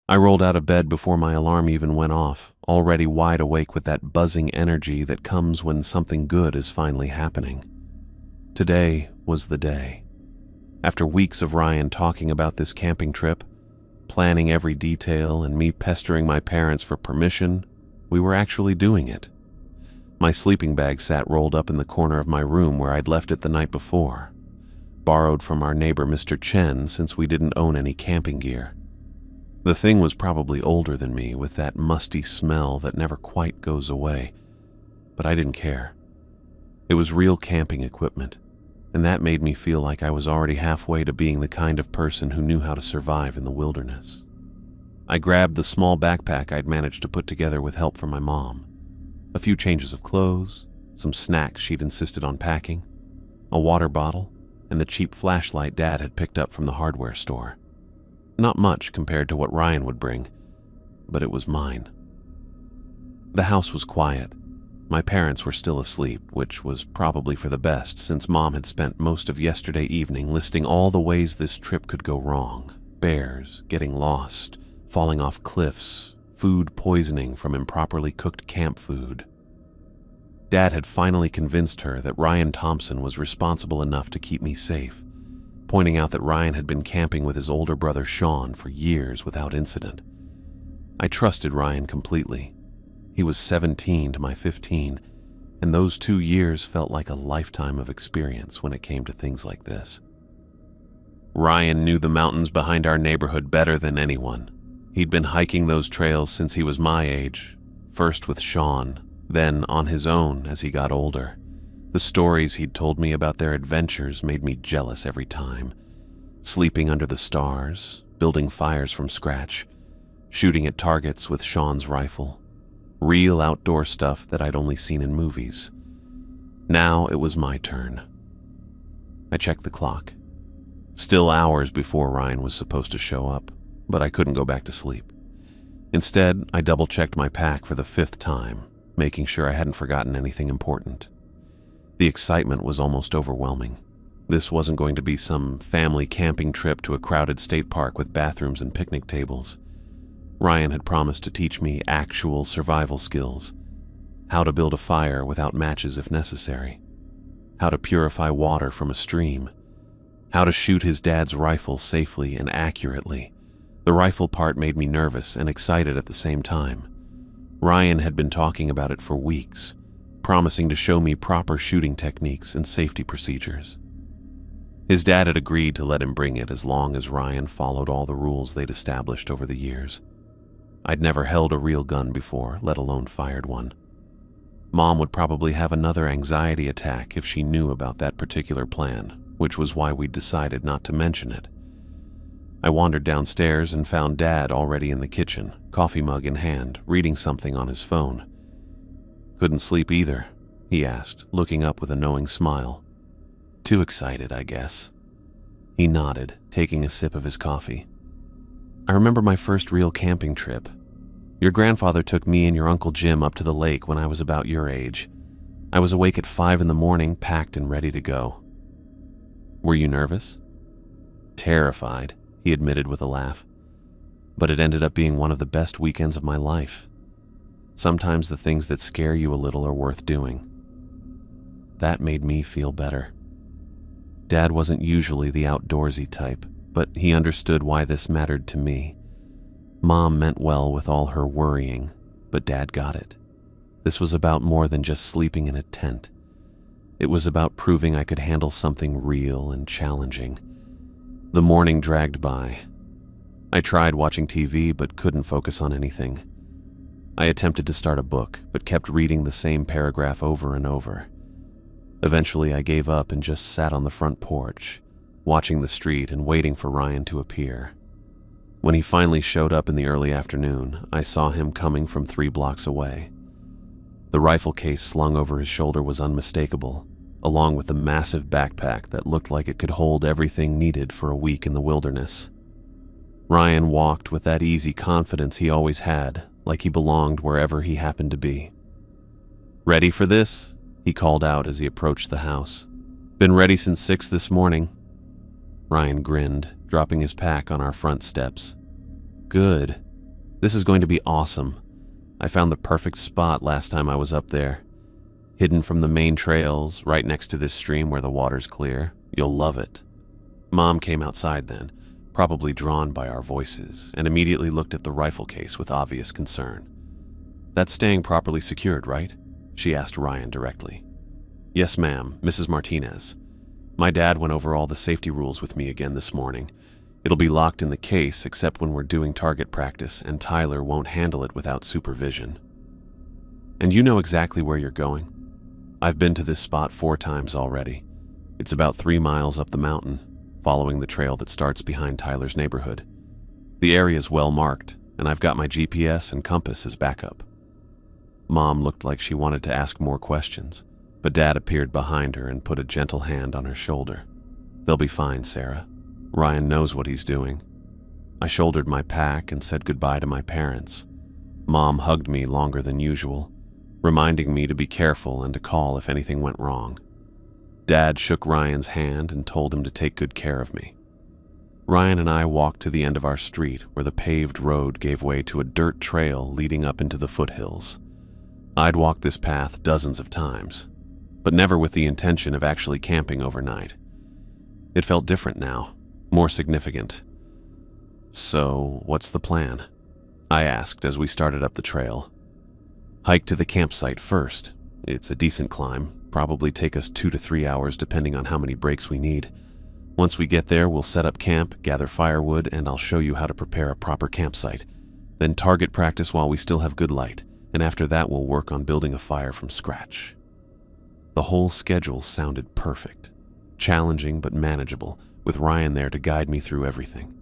I rolled out of bed before my alarm even went off, already wide awake with that buzzing energy that comes when something good is finally happening. Today was the day. After weeks of Ryan talking about this camping trip, planning every detail, and me pestering my parents for permission, we were actually doing it. My sleeping bag sat rolled up in the corner of my room where I'd left it the night before, borrowed from our neighbor Mr. Chen since we didn't own any camping gear. The thing was probably older than me, with that musty smell that never quite goes away, but I didn't care. It was real camping equipment, and that made me feel like I was already halfway to being the kind of person who knew how to survive in the wilderness. I grabbed the small backpack I'd managed to put together with help from my mom, a few changes of clothes, some snacks she'd insisted on packing, a water bottle, and the cheap flashlight Dad had picked up from the hardware store. Not much compared to what Ryan would bring, but it was mine. The house was quiet. My parents were still asleep, which was probably for the best since Mom had spent most of yesterday evening listing all the ways this trip could go wrong. Bears, getting lost, falling off cliffs, food poisoning from improperly cooked camp food. Dad had finally convinced her that Ryan Thompson was responsible enough to keep me safe, pointing out that Ryan had been camping with his older brother Sean for years without incident. I trusted Ryan completely. He was 17 to my 15, and those 2 years felt like a lifetime of experience when it came to things like this. Ryan knew the mountains behind our neighborhood better than anyone. He'd been hiking those trails since he was my age, first with Sean, then on his own as he got older. The stories he'd told me about their adventures made me jealous every time. Sleeping under the stars, building fires from scratch, shooting at targets with Sean's rifle. Real outdoor stuff that I'd only seen in movies. Now it was my turn. I checked the clock. Still hours before Ryan was supposed to show up, but I couldn't go back to sleep. Instead, I double-checked my pack for the 5th time, making sure I hadn't forgotten anything important. The excitement was almost overwhelming. This wasn't going to be some family camping trip to a crowded state park with bathrooms and picnic tables. Ryan had promised to teach me actual survival skills, how to build a fire without matches if necessary, how to purify water from a stream, how to shoot his dad's rifle safely and accurately. The rifle part made me nervous and excited at the same time. Ryan had been talking about it for weeks, promising to show me proper shooting techniques and safety procedures. His dad had agreed to let him bring it as long as Ryan followed all the rules they'd established over the years. I'd never held a real gun before, let alone fired one. Mom would probably have another anxiety attack if she knew about that particular plan, which was why we decided not to mention it. I wandered downstairs and found Dad already in the kitchen, coffee mug in hand, reading something on his phone. "Couldn't sleep either?" he asked, looking up with a knowing smile. "Too excited, I guess." He nodded, taking a sip of his coffee. "I remember my first real camping trip. Your grandfather took me and your Uncle Jim up to the lake when I was about your age. I was awake at 5 in the morning, packed and ready to go." "Were you nervous?" "Terrified," he admitted with a laugh. "But it ended up being one of the best weekends of my life. Sometimes the things that scare you a little are worth doing." That made me feel better. Dad wasn't usually the outdoorsy type, but he understood why this mattered to me. Mom meant well with all her worrying, but Dad got it. This was about more than just sleeping in a tent. It was about proving I could handle something real and challenging. The morning dragged by. I tried watching TV but couldn't focus on anything. I attempted to start a book, but kept reading the same paragraph over and over. Eventually, I gave up and just sat on the front porch, watching the street and waiting for Ryan to appear. When he finally showed up in the early afternoon, I saw him coming from 3 blocks away. The rifle case slung over his shoulder was unmistakable, along with the massive backpack that looked like it could hold everything needed for a week in the wilderness. Ryan walked with that easy confidence he always had, like he belonged wherever he happened to be. "Ready for this?" he called out as he approached the house. "Been ready since 6 this morning." Ryan grinned, dropping his pack on our front steps. "Good," This is going to be awesome. I found the perfect spot last time I was up there. Hidden from the main trails, right next to this stream where the water's clear. You'll love it." Mom came outside then, probably drawn by our voices, and immediately looked at the rifle case with obvious concern. "That's staying properly secured, right?" she asked Ryan directly. "Yes, ma'am, Mrs. Martinez. My dad went over all the safety rules with me again this morning. It'll be locked in the case except when we're doing target practice, and Tyler won't handle it without supervision." "And you know exactly where you're going?" "I've been to this spot 4 times already. It's about 3 miles up the mountain, following the trail that starts behind Tyler's neighborhood. The area's well marked, and I've got my GPS and compass as backup." Mom looked like she wanted to ask more questions, but Dad appeared behind her and put a gentle hand on her shoulder. "They'll be fine, Sarah. Ryan knows what he's doing." I shouldered my pack and said goodbye to my parents. Mom hugged me longer than usual, reminding me to be careful and to call if anything went wrong. Dad shook Ryan's hand and told him to take good care of me. Ryan and I walked to the end of our street where the paved road gave way to a dirt trail leading up into the foothills. I'd walked this path dozens of times, but never with the intention of actually camping overnight. It felt different now, more significant. "So, what's the plan?" I asked as we started up the trail. "Hike to the campsite first. It's a decent climb, probably take us 2 to 3 hours depending on how many breaks we need. Once we get there, we'll set up camp, gather firewood, and I'll show you how to prepare a proper campsite. Then target practice while we still have good light, and after that we'll work on building a fire from scratch." The whole schedule sounded perfect, challenging but manageable, with Ryan there to guide me through everything.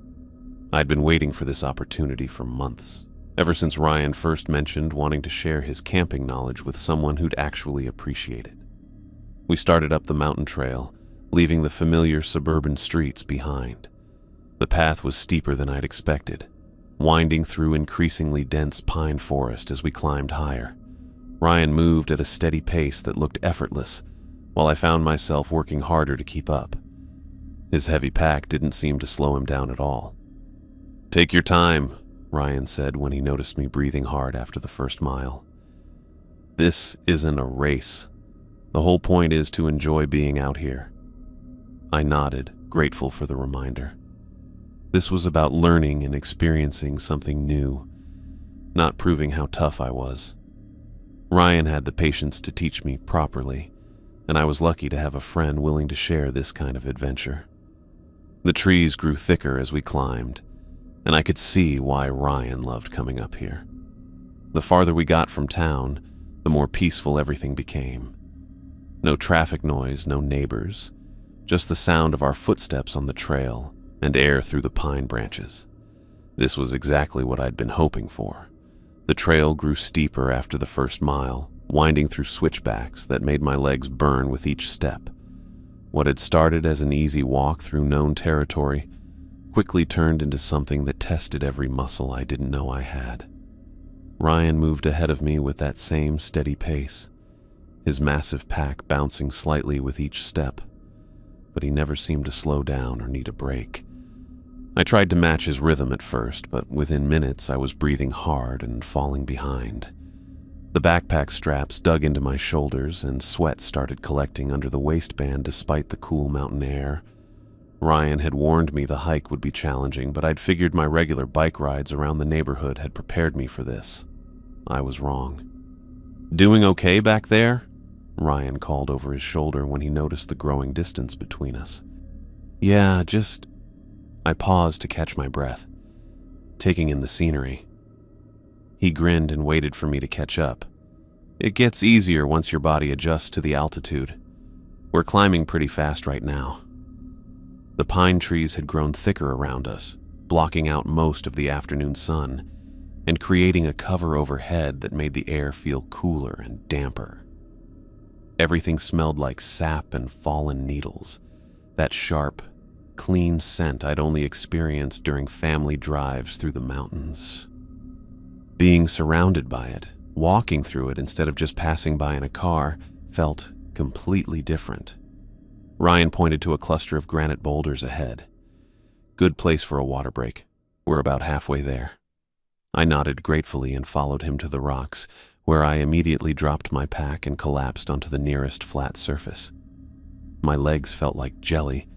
I'd been waiting for this opportunity for months, ever since Ryan first mentioned wanting to share his camping knowledge with someone who'd actually appreciate it. We started up the mountain trail, leaving the familiar suburban streets behind. The path was steeper than I'd expected, winding through increasingly dense pine forest as we climbed higher. Ryan moved at a steady pace that looked effortless, while I found myself working harder to keep up. His heavy pack didn't seem to slow him down at all. "Take your time," Ryan said when he noticed me breathing hard after the first mile. "This isn't a race. The whole point is to enjoy being out here." I nodded, grateful for the reminder. This was about learning and experiencing something new, not proving how tough I was. Ryan had the patience to teach me properly, and I was lucky to have a friend willing to share this kind of adventure. The trees grew thicker as we climbed, and I could see why Ryan loved coming up here. The farther we got from town, the more peaceful everything became. No traffic noise, no neighbors, just the sound of our footsteps on the trail and air through the pine branches. This was exactly what I'd been hoping for. The trail grew steeper after the first mile, winding through switchbacks that made my legs burn with each step. What had started as an easy walk through known territory quickly turned into something that tested every muscle I didn't know I had. Ryan moved ahead of me with that same steady pace, his massive pack bouncing slightly with each step, but he never seemed to slow down or need a break. I tried to match his rhythm at first, but within minutes I was breathing hard and falling behind. The backpack straps dug into my shoulders and sweat started collecting under the waistband despite the cool mountain air. Ryan had warned me the hike would be challenging, but I'd figured my regular bike rides around the neighborhood had prepared me for this. I was wrong. "Doing okay back there?" Ryan called over his shoulder when he noticed the growing distance between us. "Yeah, just..." I paused to catch my breath, taking in the scenery. He grinned and waited for me to catch up. "It gets easier once your body adjusts to the altitude. We're climbing pretty fast right now." The pine trees had grown thicker around us, blocking out most of the afternoon sun and creating a cover overhead that made the air feel cooler and damper. Everything smelled like sap and fallen needles, that sharp, clean scent I'd only experienced during family drives through the mountains. Being surrounded by it, walking through it instead of just passing by in a car, felt completely different. Ryan pointed to a cluster of granite boulders ahead. "Good place for a water break. We're about halfway there." I nodded gratefully and followed him to the rocks, where I immediately dropped my pack and collapsed onto the nearest flat surface. My legs felt like jelly,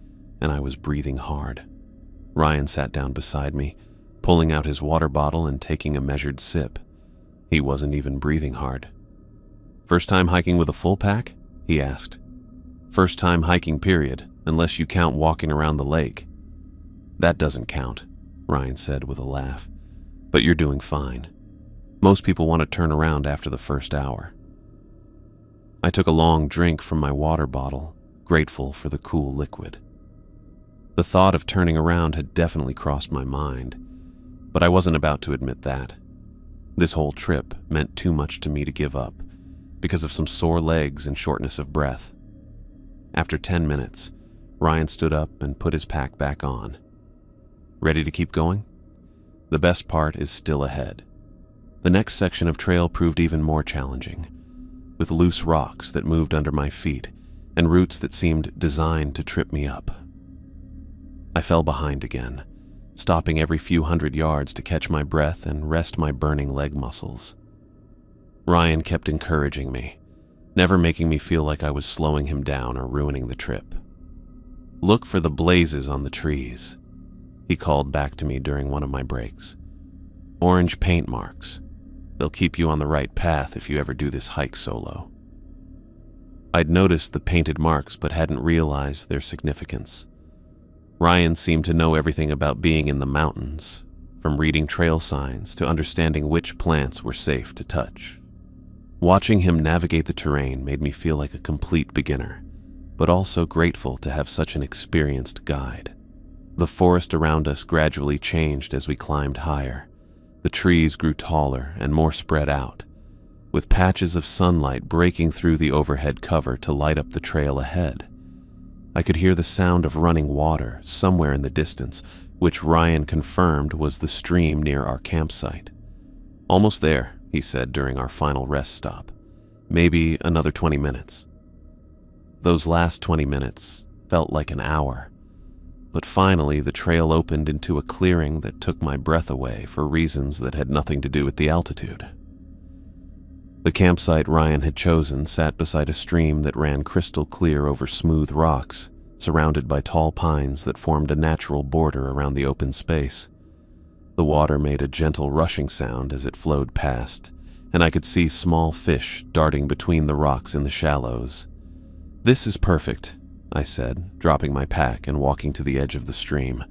and I was breathing hard. Ryan sat down beside me, pulling out his water bottle and taking a measured sip. He wasn't even breathing hard. "First time hiking with a full pack?" he asked. "First time hiking, period, unless you count walking around the lake." "That doesn't count," Ryan said with a laugh. "But you're doing fine. Most people want to turn around after the first hour." I took a long drink from my water bottle, grateful for the cool liquid. The thought of turning around had definitely crossed my mind, but I wasn't about to admit that. This whole trip meant too much to me to give up, because of some sore legs and shortness of breath. After 10 minutes, Ryan stood up and put his pack back on. "Ready to keep going? The best part is still ahead." The next section of trail proved even more challenging, with loose rocks that moved under my feet and roots that seemed designed to trip me up. I fell behind again, stopping every few hundred yards to catch my breath and rest my burning leg muscles. Ryan kept encouraging me, never making me feel like I was slowing him down or ruining the trip. "Look for the blazes on the trees," he called back to me during one of my breaks. "Orange paint marks. They'll keep you on the right path if you ever do this hike solo." I'd noticed the painted marks but hadn't realized their significance. Ryan seemed to know everything about being in the mountains, from reading trail signs to understanding which plants were safe to touch. Watching him navigate the terrain made me feel like a complete beginner, but also grateful to have such an experienced guide. The forest around us gradually changed as we climbed higher. The trees grew taller and more spread out, with patches of sunlight breaking through the overhead cover to light up the trail ahead. I could hear the sound of running water somewhere in the distance, which Ryan confirmed was the stream near our campsite. "Almost there," he said during our final rest stop. "Maybe another 20 minutes." Those last 20 minutes felt like an hour. But finally, the trail opened into a clearing that took my breath away for reasons that had nothing to do with the altitude. The campsite Ryan had chosen sat beside a stream that ran crystal clear over smooth rocks, surrounded by tall pines that formed a natural border around the open space. The water made a gentle rushing sound as it flowed past, and I could see small fish darting between the rocks in the shallows. "This is perfect," I said, dropping my pack and walking to the edge of the stream.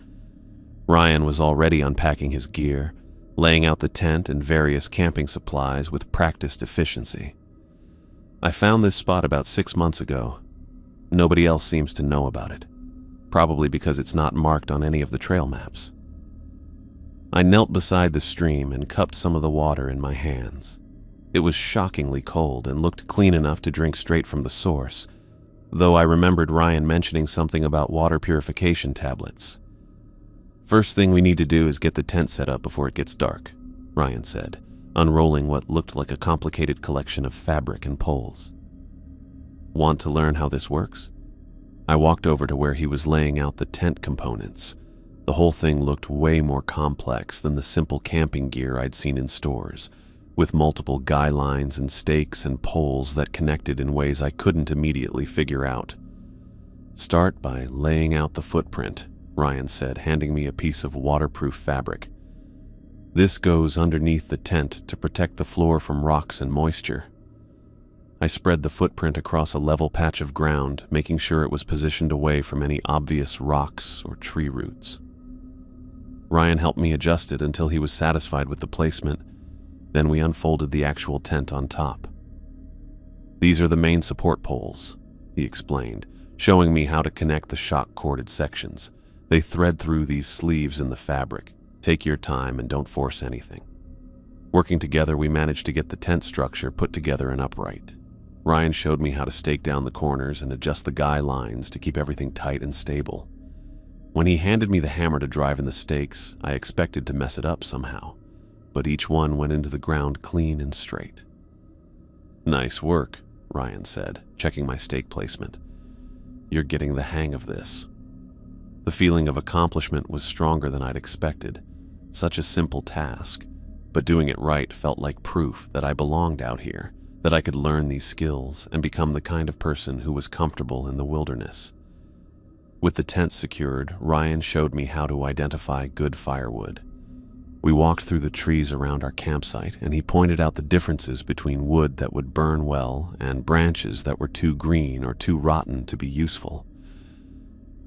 Ryan was already unpacking his gear, laying out the tent and various camping supplies with practiced efficiency. "I found this spot about 6 months ago. Nobody else seems to know about it, probably because it's not marked on any of the trail maps." I knelt beside the stream and cupped some of the water in my hands. It was shockingly cold and looked clean enough to drink straight from the source, though I remembered Ryan mentioning something about water purification tablets. "First thing we need to do is get the tent set up before it gets dark," Ryan said, unrolling what looked like a complicated collection of fabric and poles. "Want to learn how this works?" I walked over to where he was laying out the tent components. The whole thing looked way more complex than the simple camping gear I'd seen in stores, with multiple guy lines and stakes and poles that connected in ways I couldn't immediately figure out. "Start by laying out the footprint," Ryan said, handing me a piece of waterproof fabric. "This goes underneath the tent to protect the floor from rocks and moisture." I spread the footprint across a level patch of ground, making sure it was positioned away from any obvious rocks or tree roots. Ryan helped me adjust it until he was satisfied with the placement. Then we unfolded the actual tent on top. "These are the main support poles," he explained, showing me how to connect the shock-corded sections. "They thread through these sleeves in the fabric. Take your time and don't force anything." Working together, we managed to get the tent structure put together and upright. Ryan showed me how to stake down the corners and adjust the guy lines to keep everything tight and stable. When he handed me the hammer to drive in the stakes, I expected to mess it up somehow, but each one went into the ground clean and straight. "Nice work," Ryan said, checking my stake placement. "You're getting the hang of this." The feeling of accomplishment was stronger than I'd expected. Such a simple task, but doing it right felt like proof that I belonged out here, that I could learn these skills and become the kind of person who was comfortable in the wilderness. With the tent secured, Ryan showed me how to identify good firewood. We walked through the trees around our campsite, and he pointed out the differences between wood that would burn well and branches that were too green or too rotten to be useful.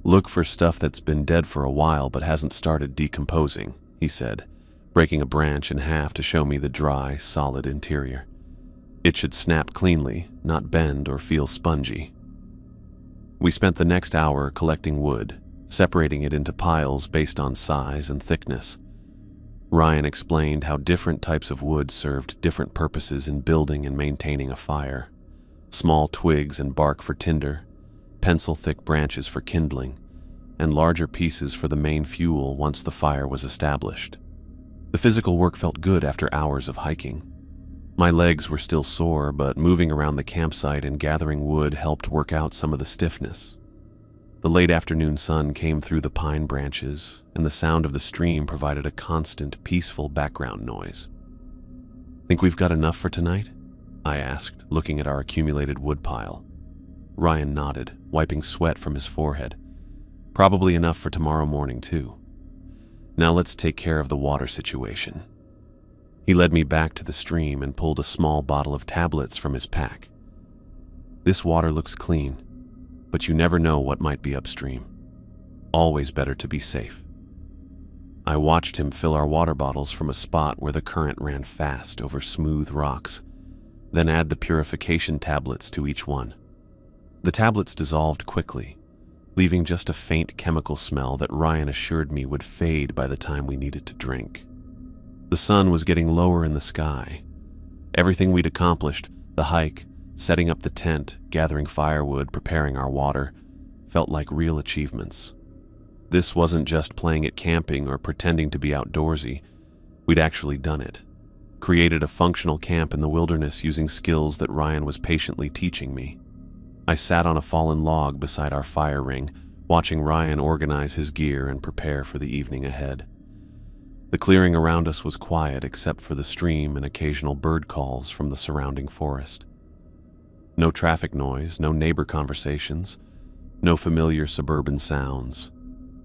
"Look for stuff that's been dead for a while but hasn't started decomposing," he said, breaking a branch in half to show me the dry, solid interior. "It should snap cleanly, not bend or feel spongy." We spent the next hour collecting wood, separating it into piles based on size and thickness. Ryan explained how different types of wood served different purposes in building and maintaining a fire. Small twigs and bark for tinder, pencil-thick branches for kindling, and larger pieces for the main fuel once the fire was established. The physical work felt good after hours of hiking. My legs were still sore, but moving around the campsite and gathering wood helped work out some of the stiffness. The late afternoon sun came through the pine branches, and the sound of the stream provided a constant, peaceful background noise. "Think we've got enough for tonight?" I asked, looking at our accumulated wood pile. Ryan nodded, wiping sweat from his forehead. "Probably enough for tomorrow morning, too. Now let's take care of the water situation." He led me back to the stream and pulled a small bottle of tablets from his pack. "This water looks clean, but you never know what might be upstream. Always better to be safe." I watched him fill our water bottles from a spot where the current ran fast over smooth rocks, then add the purification tablets to each one. The tablets dissolved quickly, leaving just a faint chemical smell that Ryan assured me would fade by the time we needed to drink. The sun was getting lower in the sky. Everything we'd accomplished, the hike, setting up the tent, gathering firewood, preparing our water, felt like real achievements. This wasn't just playing at camping or pretending to be outdoorsy. We'd actually done it. Created a functional camp in the wilderness using skills that Ryan was patiently teaching me. I sat on a fallen log beside our fire ring, watching Ryan organize his gear and prepare for the evening ahead. The clearing around us was quiet except for the stream and occasional bird calls from the surrounding forest. No traffic noise, no neighbor conversations, no familiar suburban sounds.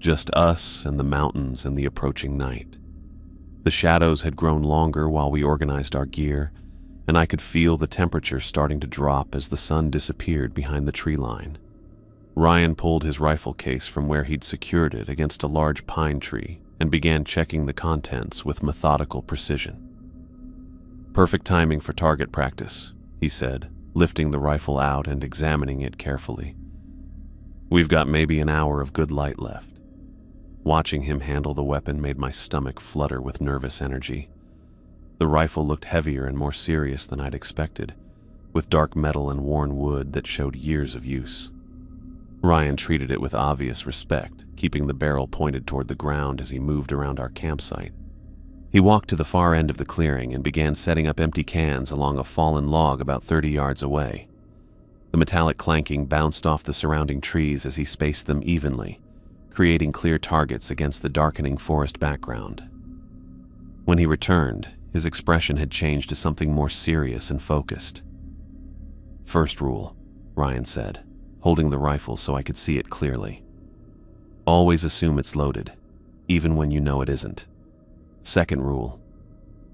Just us and the mountains and the approaching night. The shadows had grown longer while we organized our gear, and I could feel the temperature starting to drop as the sun disappeared behind the tree line. Ryan pulled his rifle case from where he'd secured it against a large pine tree and began checking the contents with methodical precision. "Perfect timing for target practice," he said, lifting the rifle out and examining it carefully. "We've got maybe an hour of good light left." Watching him handle the weapon made my stomach flutter with nervous energy. The rifle looked heavier and more serious than I'd expected, with dark metal and worn wood that showed years of use. Ryan treated it with obvious respect, keeping the barrel pointed toward the ground as he moved around our campsite. He walked to the far end of the clearing and began setting up empty cans along a fallen log about 30 yards away. The metallic clanking bounced off the surrounding trees as he spaced them evenly, creating clear targets against the darkening forest background. When he returned, his expression had changed to something more serious and focused. "First rule," Ryan said, holding the rifle so I could see it clearly. "Always assume it's loaded, even when you know it isn't. Second rule,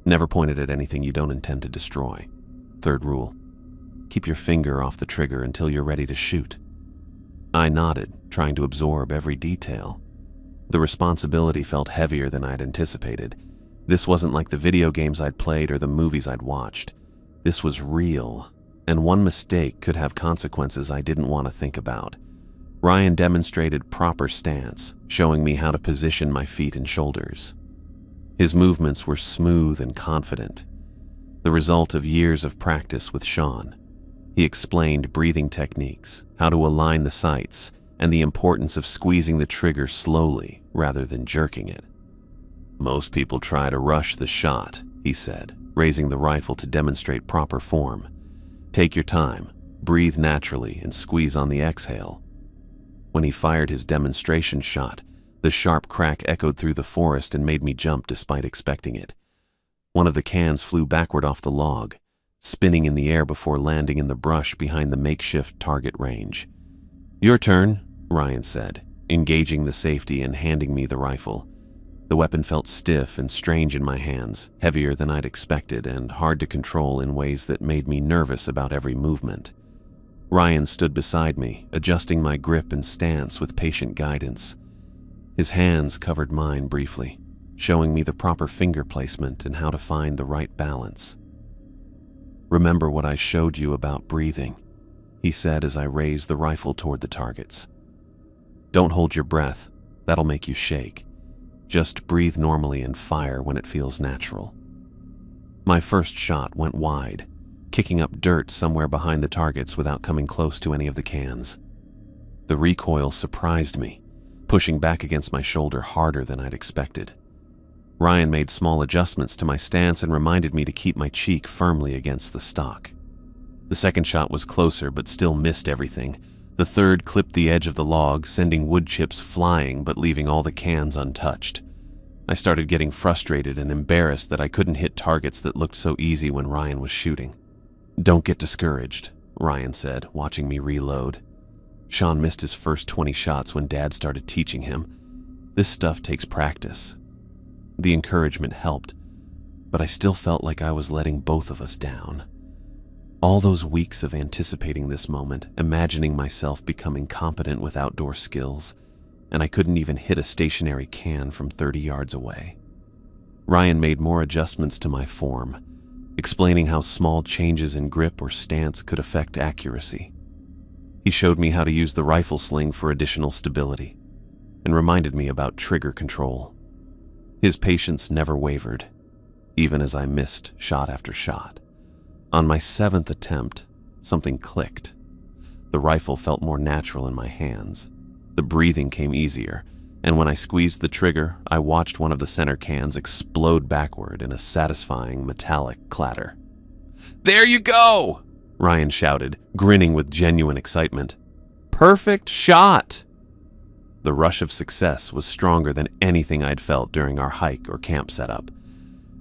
never point it at anything you don't intend to destroy. Third rule, keep your finger off the trigger until you're ready to shoot." I nodded, trying to absorb every detail. The responsibility felt heavier than I'd anticipated. This wasn't like the video games I'd played or the movies I'd watched. This was real, and one mistake could have consequences I didn't want to think about. Ryan demonstrated proper stance, showing me how to position my feet and shoulders. His movements were smooth and confident, the result of years of practice with Sean. He explained breathing techniques, how to align the sights, and the importance of squeezing the trigger slowly rather than jerking it. "Most people try to rush the shot," he said, raising the rifle to demonstrate proper form. "Take your time, breathe naturally, and squeeze on the exhale." When he fired his demonstration shot, the sharp crack echoed through the forest and made me jump despite expecting it. One of the cans flew backward off the log, spinning in the air before landing in the brush behind the makeshift target range. "Your turn," Ryan said, engaging the safety and handing me the rifle. The weapon felt stiff and strange in my hands, heavier than I'd expected and hard to control in ways that made me nervous about every movement. Ryan stood beside me, adjusting my grip and stance with patient guidance. His hands covered mine briefly, showing me the proper finger placement and how to find the right balance. "Remember what I showed you about breathing," he said as I raised the rifle toward the targets. "Don't hold your breath, that'll make you shake. Just breathe normally and fire when it feels natural." My first shot went wide, kicking up dirt somewhere behind the targets without coming close to any of the cans. The recoil surprised me, pushing back against my shoulder harder than I'd expected. Ryan made small adjustments to my stance and reminded me to keep my cheek firmly against the stock. The second shot was closer but still missed everything. The third clipped the edge of the log, sending wood chips flying but leaving all the cans untouched. I started getting frustrated and embarrassed that I couldn't hit targets that looked so easy when Ryan was shooting. "Don't get discouraged," Ryan said, watching me reload. "Sean missed his first 20 shots when Dad started teaching him. This stuff takes practice." The encouragement helped, but I still felt like I was letting both of us down. All those weeks of anticipating this moment, imagining myself becoming competent with outdoor skills, and I couldn't even hit a stationary can from 30 yards away. Ryan made more adjustments to my form, explaining how small changes in grip or stance could affect accuracy. He showed me how to use the rifle sling for additional stability, and reminded me about trigger control. His patience never wavered, even as I missed shot after shot. On my 7th attempt, something clicked. The rifle felt more natural in my hands. The breathing came easier, and when I squeezed the trigger, I watched one of the center cans explode backward in a satisfying metallic clatter. "There you go!" Ryan shouted, grinning with genuine excitement. "Perfect shot!" The rush of success was stronger than anything I'd felt during our hike or camp setup.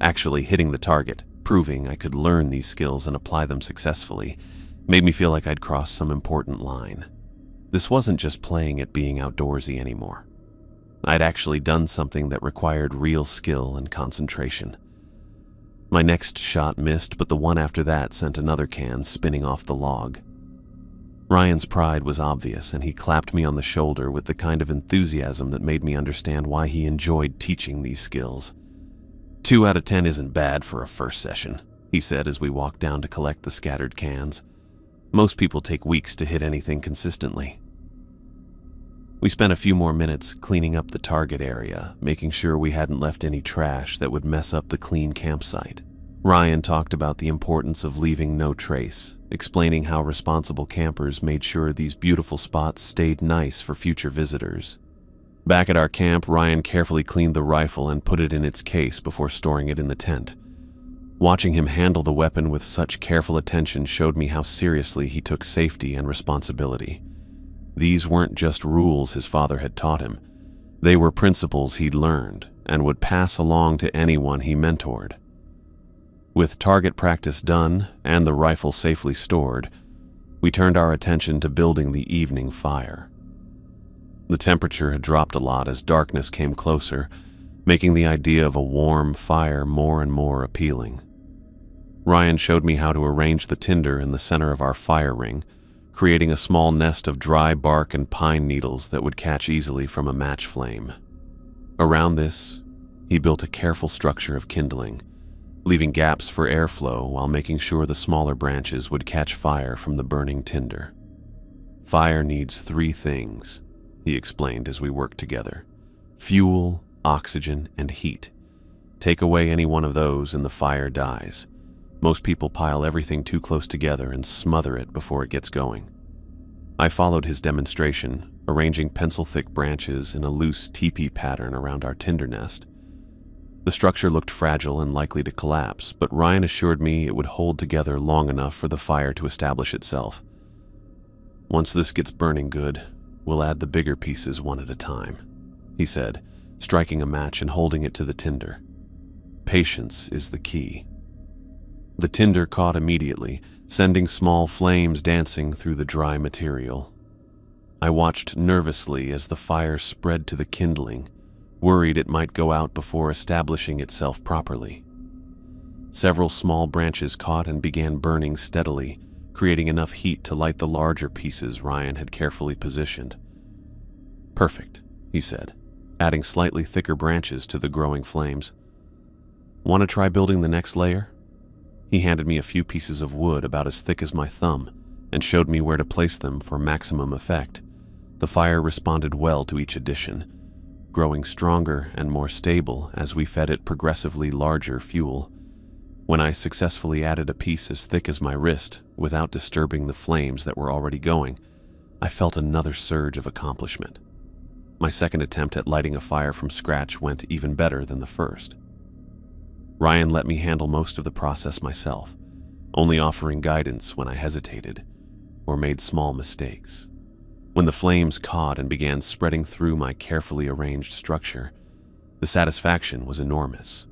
Actually hitting the target, proving I could learn these skills and apply them successfully, made me feel like I'd crossed some important line. This wasn't just playing at being outdoorsy anymore. I'd actually done something that required real skill and concentration. My next shot missed, but the one after that sent another can spinning off the log. Ryan's pride was obvious, and he clapped me on the shoulder with the kind of enthusiasm that made me understand why he enjoyed teaching these skills. 2 out of 10 isn't bad for a first session, he said as we walked down to collect the scattered cans. Most people take weeks to hit anything consistently. We spent a few more minutes cleaning up the target area, making sure we hadn't left any trash that would mess up the clean campsite. Ryan talked about the importance of leaving no trace, explaining how responsible campers made sure these beautiful spots stayed nice for future visitors. Back at our camp, Ryan carefully cleaned the rifle and put it in its case before storing it in the tent. Watching him handle the weapon with such careful attention showed me how seriously he took safety and responsibility. These weren't just rules his father had taught him. They were principles he'd learned and would pass along to anyone he mentored. With target practice done and the rifle safely stored, we turned our attention to building the evening fire. The temperature had dropped a lot as darkness came closer, making the idea of a warm fire more and more appealing. Ryan showed me how to arrange the tinder in the center of our fire ring, creating a small nest of dry bark and pine needles that would catch easily from a match flame. Around this, he built a careful structure of kindling, leaving gaps for airflow while making sure the smaller branches would catch fire from the burning tinder. "Fire needs 3 things," he explained as we worked together: fuel, oxygen, and heat. Take away any one of those and the fire dies. Most people pile everything too close together and smother it before it gets going. I followed his demonstration, arranging pencil-thick branches in a loose teepee pattern around our tinder nest. The structure looked fragile and likely to collapse, but Ryan assured me it would hold together long enough for the fire to establish itself. "Once this gets burning good, we'll add the bigger pieces one at a time," he said, striking a match and holding it to the tinder. patience is the key. The tinder caught immediately, sending small flames dancing through the dry material. I watched nervously as the fire spread to the kindling, worried it might go out before establishing itself properly. Several small branches caught and began burning steadily, creating enough heat to light the larger pieces Ryan had carefully positioned. "Perfect," he said, adding slightly thicker branches to the growing flames. "Want to try building the next layer?" He handed me a few pieces of wood about as thick as my thumb and showed me where to place them for maximum effect. The fire responded well to each addition, growing stronger and more stable as we fed it progressively larger fuel. When I successfully added a piece as thick as my wrist without disturbing the flames that were already going, I felt another surge of accomplishment. My second attempt at lighting a fire from scratch went even better than the first. Ryan let me handle most of the process myself, only offering guidance when I hesitated or made small mistakes. When the flames caught and began spreading through my carefully arranged structure, the satisfaction was enormous.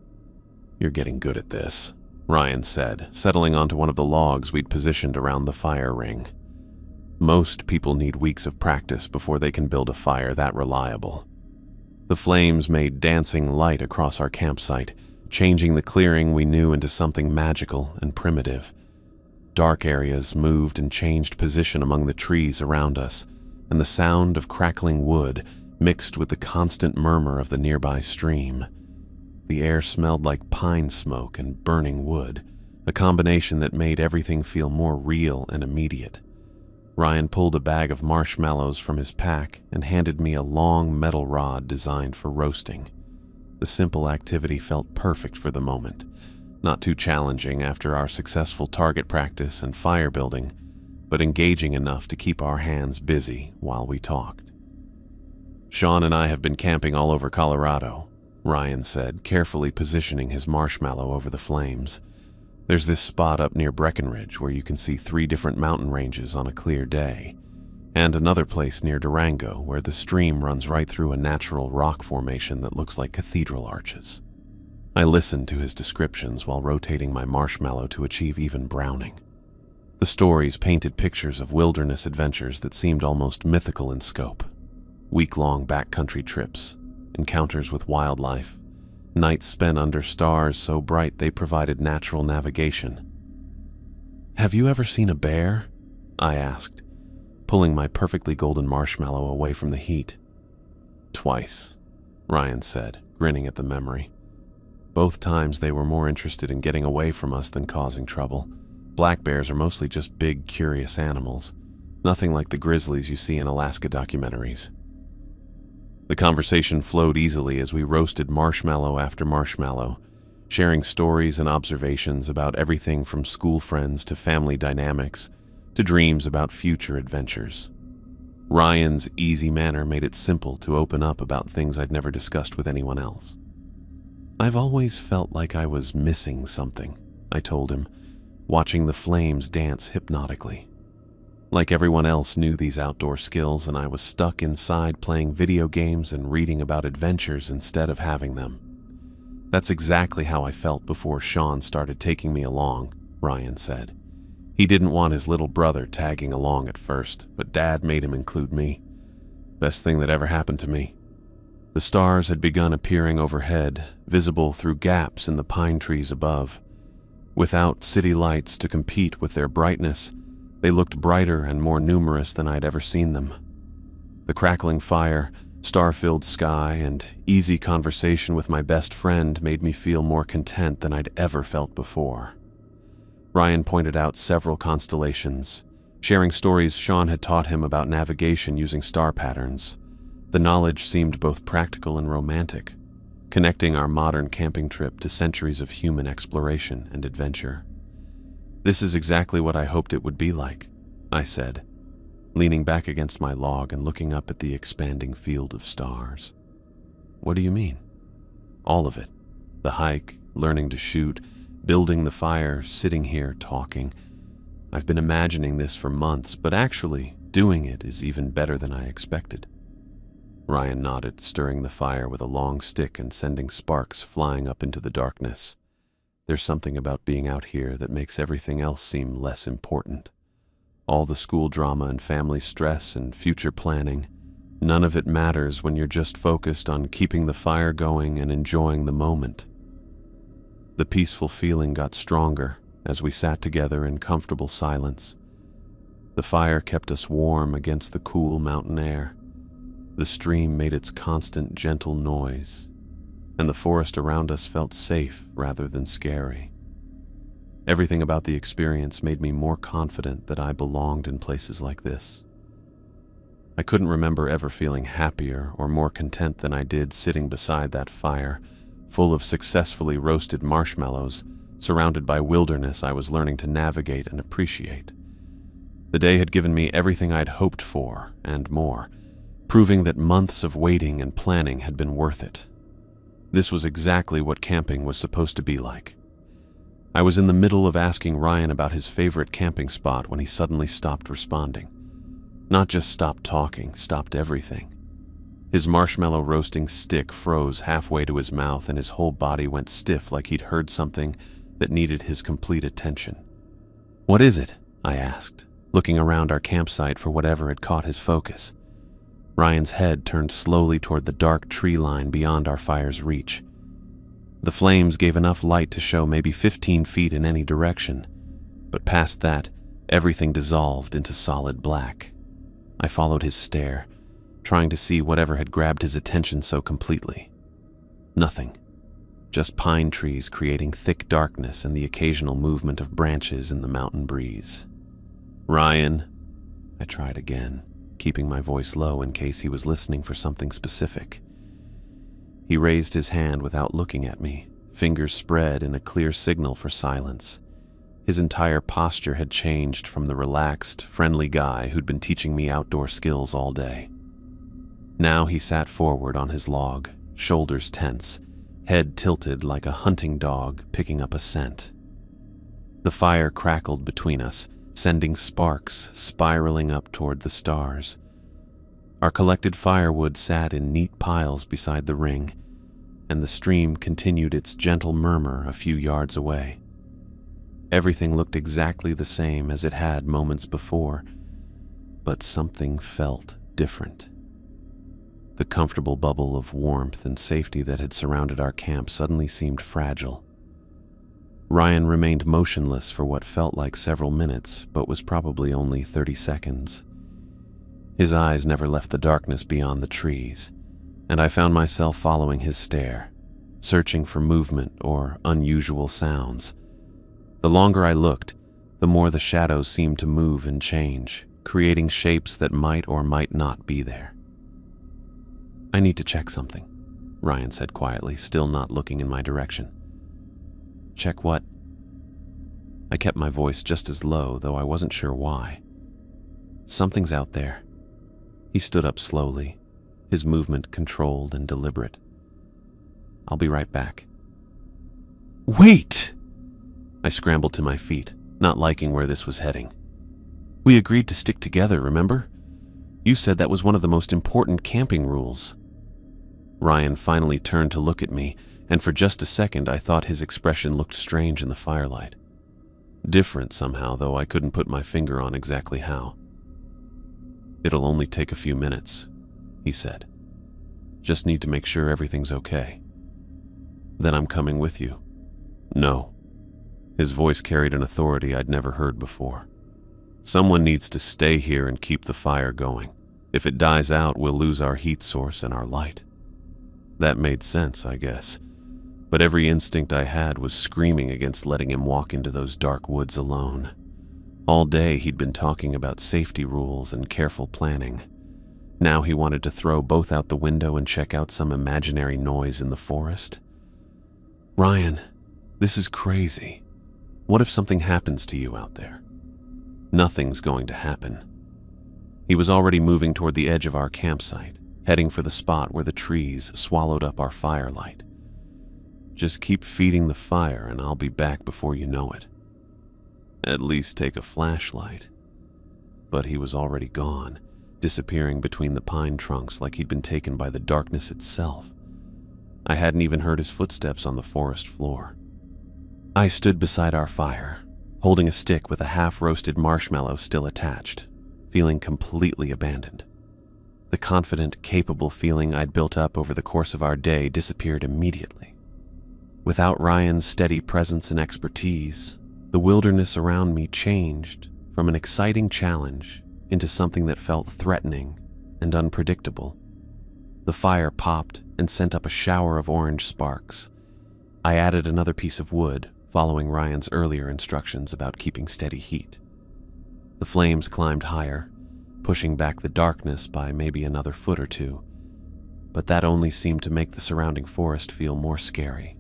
"You're getting good at this," Ryan said, settling onto one of the logs we'd positioned around the fire ring. "Most people need weeks of practice before they can build a fire that reliable." The flames made dancing light across our campsite, changing the clearing we knew into something magical and primitive. Dark areas moved and changed position among the trees around us, and the sound of crackling wood mixed with the constant murmur of the nearby stream. The air smelled like pine smoke and burning wood, a combination that made everything feel more real and immediate. Ryan pulled a bag of marshmallows from his pack and handed me a long metal rod designed for roasting. The simple activity felt perfect for the moment, not too challenging after our successful target practice and fire building, but engaging enough to keep our hands busy while we talked. "Sean and I have been camping all over Colorado," Ryan said, carefully positioning his marshmallow over the flames. "There's this spot up near Breckenridge where you can see 3 different mountain ranges on a clear day, and another place near Durango where the stream runs right through a natural rock formation that looks like cathedral arches." I listened to his descriptions while rotating my marshmallow to achieve even browning. The stories painted pictures of wilderness adventures that seemed almost mythical in scope. Week-long backcountry trips, encounters with wildlife, nights spent under stars so bright they provided natural navigation. "Have you ever seen a bear?" I asked, pulling my perfectly golden marshmallow away from the heat. "Twice," Ryan said, grinning at the memory. "Both times they were more interested in getting away from us than causing trouble. Black bears are mostly just big, curious animals, nothing like the grizzlies you see in Alaska documentaries." The conversation flowed easily as we roasted marshmallow after marshmallow, sharing stories and observations about everything from school friends to family dynamics to dreams about future adventures. Ryan's easy manner made it simple to open up about things I'd never discussed with anyone else. "I've always felt like I was missing something," I told him, watching the flames dance hypnotically. Like everyone else knew these outdoor skills, and I was stuck inside playing video games and reading about adventures instead of having them. "That's exactly how I felt before Sean started taking me along," Ryan said. "He didn't want his little brother tagging along at first, but Dad made him include me. Best thing that ever happened to me." The stars had begun appearing overhead, visible through gaps in the pine trees above. Without city lights to compete with their brightness, they looked brighter and more numerous than I'd ever seen them. The crackling fire, star-filled sky, and easy conversation with my best friend made me feel more content than I'd ever felt before. Ryan pointed out several constellations, sharing stories Sean had taught him about navigation using star patterns. The knowledge seemed both practical and romantic, connecting our modern camping trip to centuries of human exploration and adventure. "This is exactly what I hoped it would be like," I said, leaning back against my log and looking up at the expanding field of stars. "What do you mean?" "All of it. The hike, learning to shoot, building the fire, sitting here talking. I've been imagining this for months, but actually doing it is even better than I expected." Ryan nodded, stirring the fire with a long stick and sending sparks flying up into the darkness. There's something about being out here that makes everything else seem less important. All the school drama and family stress and future planning, none of it matters when you're just focused on keeping the fire going and enjoying the moment. The peaceful feeling got stronger as we sat together in comfortable silence. The fire kept us warm against the cool mountain air. The stream made its constant, gentle noise, and the forest around us felt safe rather than scary. Everything about the experience made me more confident that I belonged in places like this. I couldn't remember ever feeling happier or more content than I did sitting beside that fire, full of successfully roasted marshmallows, surrounded by wilderness I was learning to navigate and appreciate. The day had given me everything I'd hoped for and more, proving that months of waiting and planning had been worth it. This was exactly what camping was supposed to be like. I was in the middle of asking Ryan about his favorite camping spot when he suddenly stopped responding. Not just stopped talking, stopped everything. His marshmallow roasting stick froze halfway to his mouth and his whole body went stiff like he'd heard something that needed his complete attention. "What is it?" I asked, looking around our campsite for whatever had caught his focus. Ryan's head turned slowly toward the dark tree line beyond our fire's reach. The flames gave enough light to show maybe 15 feet in any direction, but past that, everything dissolved into solid black. I followed his stare, trying to see whatever had grabbed his attention so completely. Nothing. Just pine trees creating thick darkness and the occasional movement of branches in the mountain breeze. "Ryan," I tried again, keeping my voice low in case he was listening for something specific. He raised his hand without looking at me, fingers spread in a clear signal for silence. His entire posture had changed from the relaxed, friendly guy who'd been teaching me outdoor skills all day. Now he sat forward on his log, shoulders tense, head tilted like a hunting dog picking up a scent. The fire crackled between us, sending sparks spiraling up toward the stars. Our collected firewood sat in neat piles beside the ring, and the stream continued its gentle murmur a few yards away. Everything looked exactly the same as it had moments before, but something felt different. The comfortable bubble of warmth and safety that had surrounded our camp suddenly seemed fragile. Ryan remained motionless for what felt like several minutes, but was probably only 30 seconds. His eyes never left the darkness beyond the trees, and I found myself following his stare, searching for movement or unusual sounds. The longer I looked, the more the shadows seemed to move and change, creating shapes that might or might not be there. "I need to check something," Ryan said quietly, still not looking in my direction. "Check what?" I kept my voice just as low, though I wasn't sure why. "Something's out there." He stood up slowly, his movement controlled and deliberate. "I'll be right back." "Wait!" I scrambled to my feet, not liking where this was heading. "We agreed to stick together, remember? You said that was one of the most important camping rules." Ryan finally turned to look at me, and for just a second I thought his expression looked strange in the firelight. Different somehow, though I couldn't put my finger on exactly how. "It'll only take a few minutes," he said. "Just need to make sure everything's okay." "Then I'm coming with you." "No." His voice carried an authority I'd never heard before. "Someone needs to stay here and keep the fire going. If it dies out, we'll lose our heat source and our light." That made sense, I guess, but every instinct I had was screaming against letting him walk into those dark woods alone. All day he'd been talking about safety rules and careful planning. Now he wanted to throw both out the window and check out some imaginary noise in the forest. "Ryan, this is crazy. What if something happens to you out there?" "Nothing's going to happen." He was already moving toward the edge of our campsite, heading for the spot where the trees swallowed up our firelight. "Just keep feeding the fire and I'll be back before you know it. At least take a flashlight." But he was already gone, disappearing between the pine trunks like he'd been taken by the darkness itself. I hadn't even heard his footsteps on the forest floor. I stood beside our fire, holding a stick with a half-roasted marshmallow still attached, feeling completely abandoned. The confident, capable feeling I'd built up over the course of our day disappeared immediately. Without Ryan's steady presence and expertise, the wilderness around me changed from an exciting challenge into something that felt threatening and unpredictable. The fire popped and sent up a shower of orange sparks. I added another piece of wood, following Ryan's earlier instructions about keeping steady heat. The flames climbed higher, pushing back the darkness by maybe another foot or two, but that only seemed to make the surrounding forest feel more scary.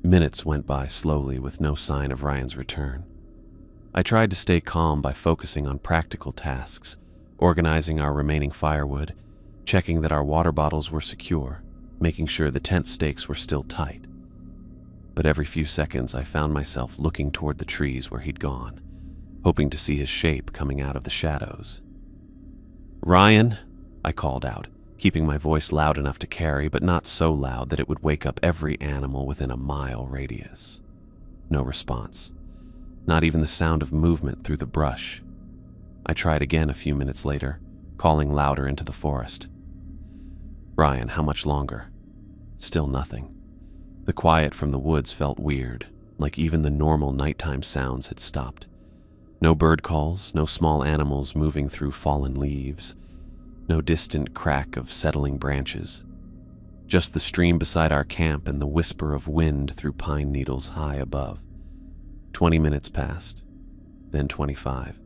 Minutes went by slowly with no sign of Ryan's return. I tried to stay calm by focusing on practical tasks, organizing our remaining firewood, checking that our water bottles were secure, making sure the tent stakes were still tight. But every few seconds I found myself looking toward the trees where he'd gone, hoping to see his shape coming out of the shadows. "Ryan," I called out, keeping my voice loud enough to carry, but not so loud that it would wake up every animal within a mile radius. No response. Not even the sound of movement through the brush. I tried again a few minutes later, calling louder into the forest. "Ryan, how much longer?" Still nothing. The quiet from the woods felt weird, like even the normal nighttime sounds had stopped. No bird calls, no small animals moving through fallen leaves, no distant crack of settling branches. Just the stream beside our camp and the whisper of wind through pine needles high above. 20 minutes passed, then 25.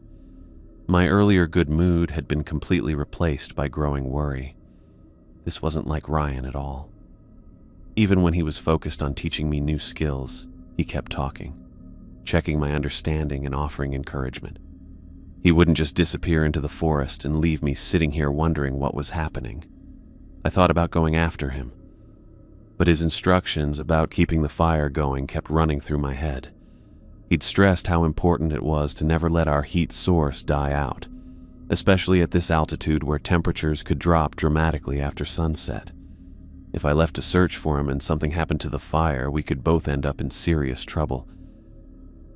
My earlier good mood had been completely replaced by growing worry. This wasn't like Ryan at all. Even when he was focused on teaching me new skills, he kept talking, checking my understanding and offering encouragement. He wouldn't just disappear into the forest and leave me sitting here wondering what was happening. I thought about going after him, but his instructions about keeping the fire going kept running through my head. He'd stressed how important it was to never let our heat source die out, especially at this altitude where temperatures could drop dramatically after sunset. If I left to search for him and something happened to the fire, we could both end up in serious trouble.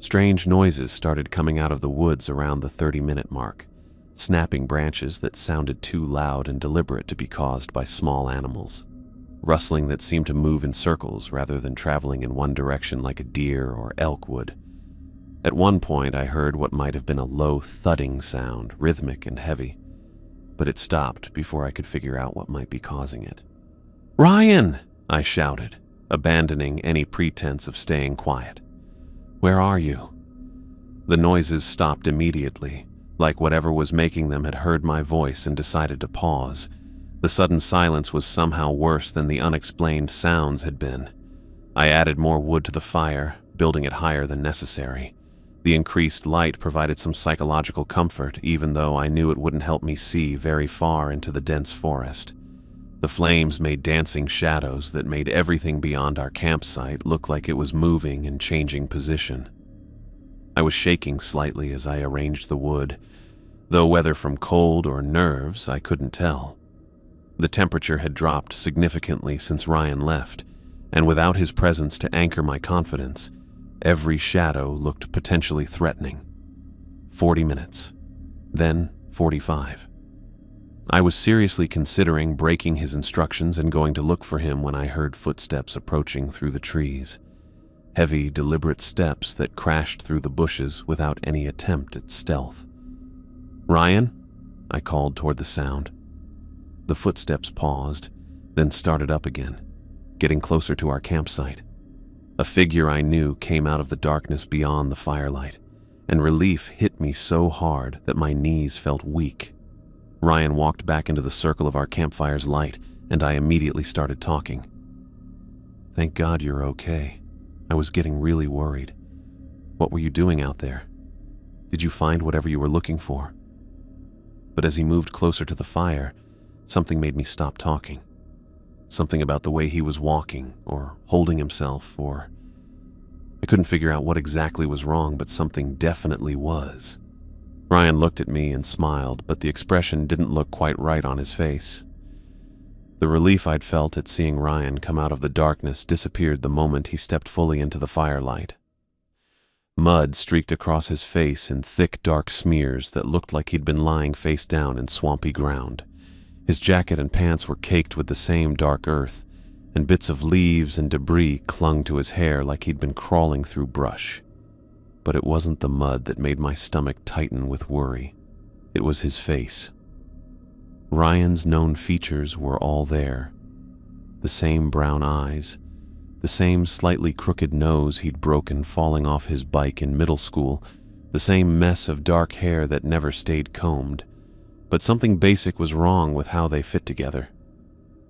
Strange noises started coming out of the woods around the 30-minute mark, snapping branches that sounded too loud and deliberate to be caused by small animals, rustling that seemed to move in circles rather than traveling in one direction like a deer or elk would. At one point, I heard what might have been a low thudding sound, rhythmic and heavy, but it stopped before I could figure out what might be causing it. "Ryan!" I shouted, abandoning any pretense of staying quiet. "Where are you?" The noises stopped immediately, like whatever was making them had heard my voice and decided to pause. The sudden silence was somehow worse than the unexplained sounds had been. I added more wood to the fire, building it higher than necessary. The increased light provided some psychological comfort, even though I knew it wouldn't help me see very far into the dense forest. The flames made dancing shadows that made everything beyond our campsite look like it was moving and changing position. I was shaking slightly as I arranged the wood, though whether from cold or nerves, I couldn't tell. The temperature had dropped significantly since Ryan left, and without his presence to anchor my confidence, every shadow looked potentially threatening. 40 minutes, then 45. I was seriously considering breaking his instructions and going to look for him when I heard footsteps approaching through the trees. Heavy, deliberate steps that crashed through the bushes without any attempt at stealth. "Ryan?" I called toward the sound. The footsteps paused, then started up again, getting closer to our campsite. A figure I knew came out of the darkness beyond the firelight, and relief hit me so hard that my knees felt weak. Ryan walked back into the circle of our campfire's light, and I immediately started talking. "Thank God you're okay. I was getting really worried. What were you doing out there? Did you find whatever you were looking for?" But as he moved closer to the fire, something made me stop talking. Something about the way he was walking, or holding himself, or... I couldn't figure out what exactly was wrong, but something definitely was. Ryan looked at me and smiled, but the expression didn't look quite right on his face. The relief I'd felt at seeing Ryan come out of the darkness disappeared the moment he stepped fully into the firelight. Mud streaked across his face in thick, dark smears that looked like he'd been lying face down in swampy ground. His jacket and pants were caked with the same dark earth, and bits of leaves and debris clung to his hair like he'd been crawling through brush. But it wasn't the mud that made my stomach tighten with worry. It was his face. Ryan's known features were all there. The same brown eyes, the same slightly crooked nose he'd broken falling off his bike in middle school, the same mess of dark hair that never stayed combed. But something basic was wrong with how they fit together.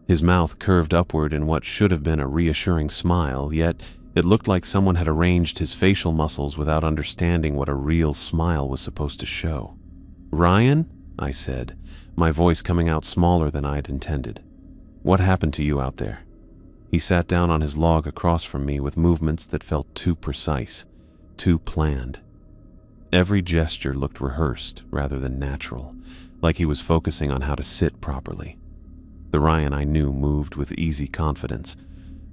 His mouth curved upward in what should have been a reassuring smile, yet it looked like someone had arranged his facial muscles without understanding what a real smile was supposed to show. "Ryan?" I said, my voice coming out smaller than I'd intended. "What happened to you out there?" He sat down on his log across from me with movements that felt too precise, too planned. Every gesture looked rehearsed rather than natural, like he was focusing on how to sit properly. The Ryan I knew moved with easy confidence,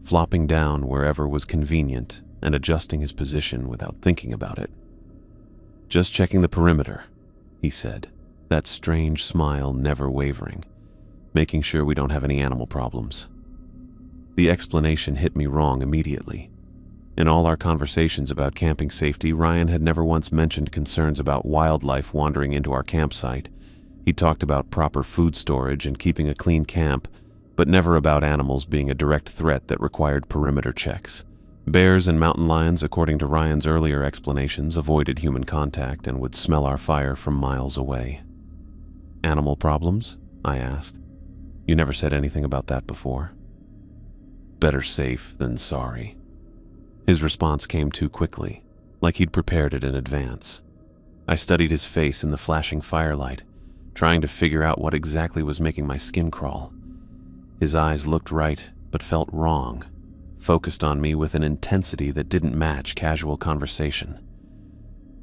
flopping down wherever was convenient and adjusting his position without thinking about it. "Just checking the perimeter," he said, that strange smile never wavering, "making sure we don't have any animal problems." The explanation hit me wrong immediately. In all our conversations about camping safety, Ryan had never once mentioned concerns about wildlife wandering into our campsite. He talked about proper food storage and keeping a clean camp, but never about animals being a direct threat that required perimeter checks. Bears and mountain lions, according to Ryan's earlier explanations, avoided human contact and would smell our fire from miles away. "Animal problems?" I asked. "You never said anything about that before." "Better safe than sorry." His response came too quickly, like he'd prepared it in advance. I studied his face in the flashing firelight, trying to figure out what exactly was making my skin crawl. His eyes looked right, but felt wrong, focused on me with an intensity that didn't match casual conversation.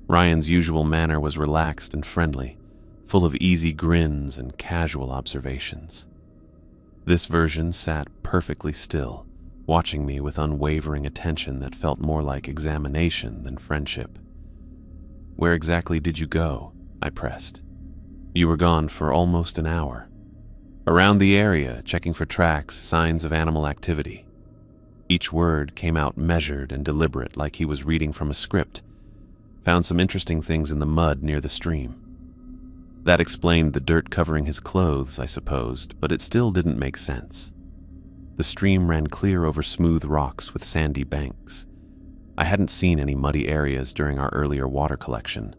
Ryan's usual manner was relaxed and friendly, full of easy grins and casual observations. This version sat perfectly still, watching me with unwavering attention that felt more like examination than friendship. "Where exactly did you go?" I pressed. "You were gone for almost an hour." "Around the area, checking for tracks, signs of animal activity." Each word came out measured and deliberate, like he was reading from a script. "Found some interesting things in the mud near the stream." That explained the dirt covering his clothes, I supposed, but it still didn't make sense. The stream ran clear over smooth rocks with sandy banks. I hadn't seen any muddy areas during our earlier water collection,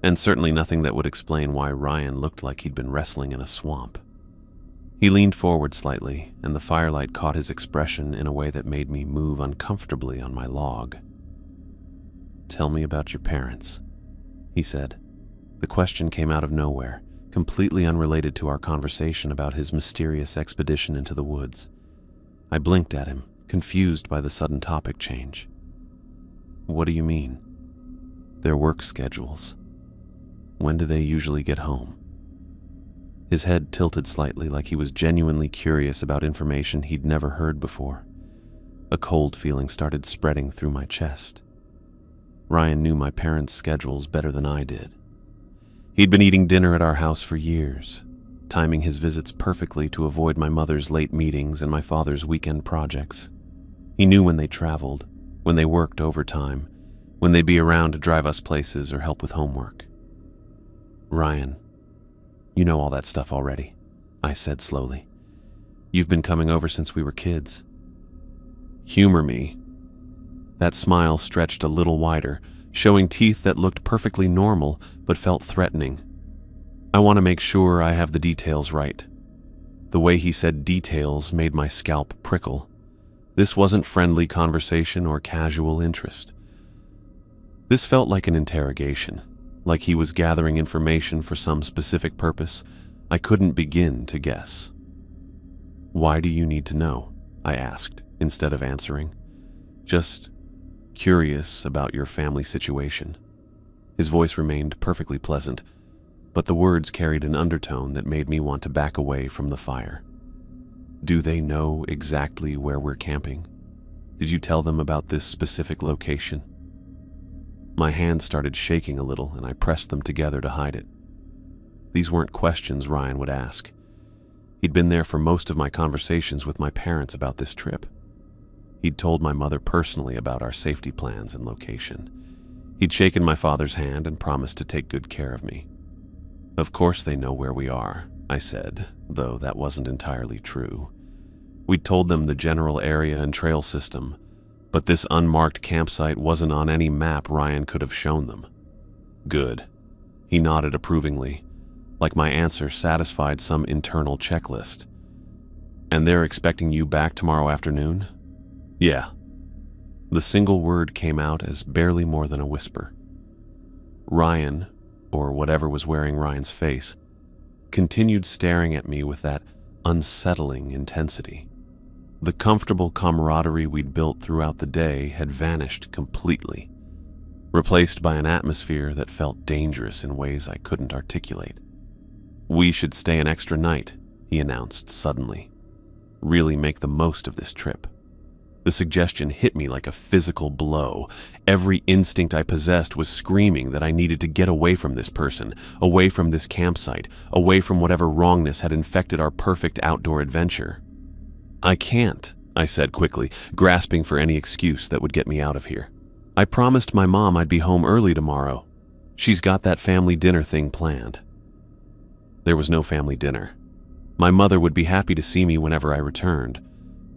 and certainly nothing that would explain why Ryan looked like he'd been wrestling in a swamp. He leaned forward slightly, and the firelight caught his expression in a way that made me move uncomfortably on my log. "Tell me about your parents," he said. The question came out of nowhere, completely unrelated to our conversation about his mysterious expedition into the woods. I blinked at him, confused by the sudden topic change. "What do you mean?" "Their work schedules. When do they usually get home?" His head tilted slightly, like he was genuinely curious about information he'd never heard before. A cold feeling started spreading through my chest. Ryan knew my parents' schedules better than I did. He'd been eating dinner at our house for years, timing his visits perfectly to avoid my mother's late meetings and my father's weekend projects. He knew when they traveled, when they worked overtime, when they'd be around to drive us places or help with homework. "Ryan, you know all that stuff already," I said slowly. "You've been coming over since we were kids." "Humor me." That smile stretched a little wider, showing teeth that looked perfectly normal but felt threatening. "I want to make sure I have the details right." The way he said details made my scalp prickle. This wasn't friendly conversation or casual interest. This felt like an interrogation, like he was gathering information for some specific purpose I couldn't begin to guess. "Why do you need to know?" I asked, instead of answering. "Just curious about your family situation." His voice remained perfectly pleasant, but the words carried an undertone that made me want to back away from the fire. Do they know exactly where we're camping? Did you tell them about this specific location? My hands started shaking a little, and I pressed them together to hide it. These weren't questions Ryan would ask. He'd been there for most of my conversations with my parents about this trip. He'd told my mother personally about our safety plans and location. He'd shaken my father's hand and promised to take good care of me. Of course they know where we are, I said, though that wasn't entirely true. We'd told them the general area and trail system, but this unmarked campsite wasn't on any map Ryan could have shown them. Good. He nodded approvingly, like my answer satisfied some internal checklist. And they're expecting you back tomorrow afternoon? Yeah. The single word came out as barely more than a whisper. Ryan, or whatever was wearing Ryan's face, continued staring at me with that unsettling intensity. The comfortable camaraderie we'd built throughout the day had vanished completely, replaced by an atmosphere that felt dangerous in ways I couldn't articulate. We should stay an extra night, he announced suddenly. Really make the most of this trip. The suggestion hit me like a physical blow. Every instinct I possessed was screaming that I needed to get away from this person, away from this campsite, away from whatever wrongness had infected our perfect outdoor adventure. I can't, I said quickly, grasping for any excuse that would get me out of here. I promised my mom I'd be home early tomorrow. She's got that family dinner thing planned. There was no family dinner. My mother would be happy to see me whenever I returned,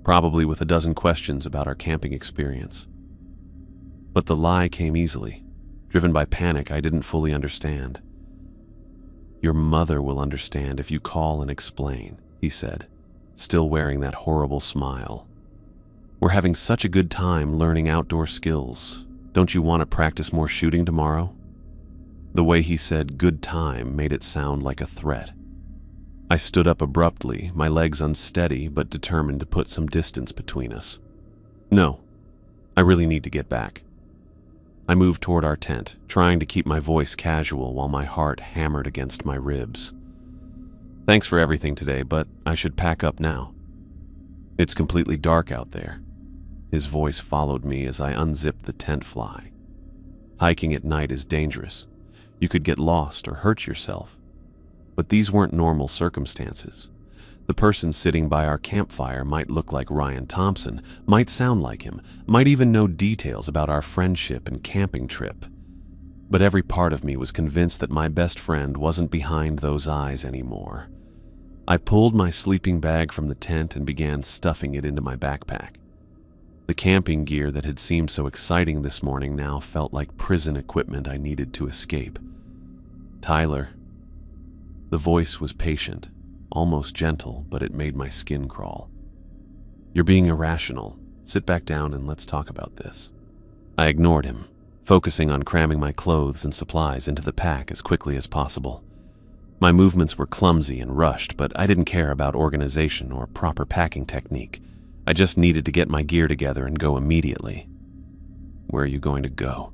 probably with a dozen questions about our camping experience. But the lie came easily, driven by panic I didn't fully understand. Your mother will understand if you call and explain, he said, still wearing that horrible smile. We're having such a good time learning outdoor skills. Don't you want to practice more shooting tomorrow? The way he said good time made it sound like a threat. I stood up abruptly, my legs unsteady but determined to put some distance between us. No, I really need to get back. I moved toward our tent, trying to keep my voice casual while my heart hammered against my ribs. Thanks for everything today, but I should pack up now. It's completely dark out there. His voice followed me as I unzipped the tent fly. Hiking at night is dangerous. You could get lost or hurt yourself. But these weren't normal circumstances. The person sitting by our campfire might look like Ryan Thompson, might sound like him, might even know details about our friendship and camping trip. But every part of me was convinced that my best friend wasn't behind those eyes anymore. I pulled my sleeping bag from the tent and began stuffing it into my backpack. The camping gear that had seemed so exciting this morning now felt like prison equipment I needed to escape. Tyler. The voice was patient, almost gentle, but it made my skin crawl. You're being irrational. Sit back down and let's talk about this. I ignored him, focusing on cramming my clothes and supplies into the pack as quickly as possible. My movements were clumsy and rushed, but I didn't care about organization or proper packing technique. I just needed to get my gear together and go immediately. Where are you going to go?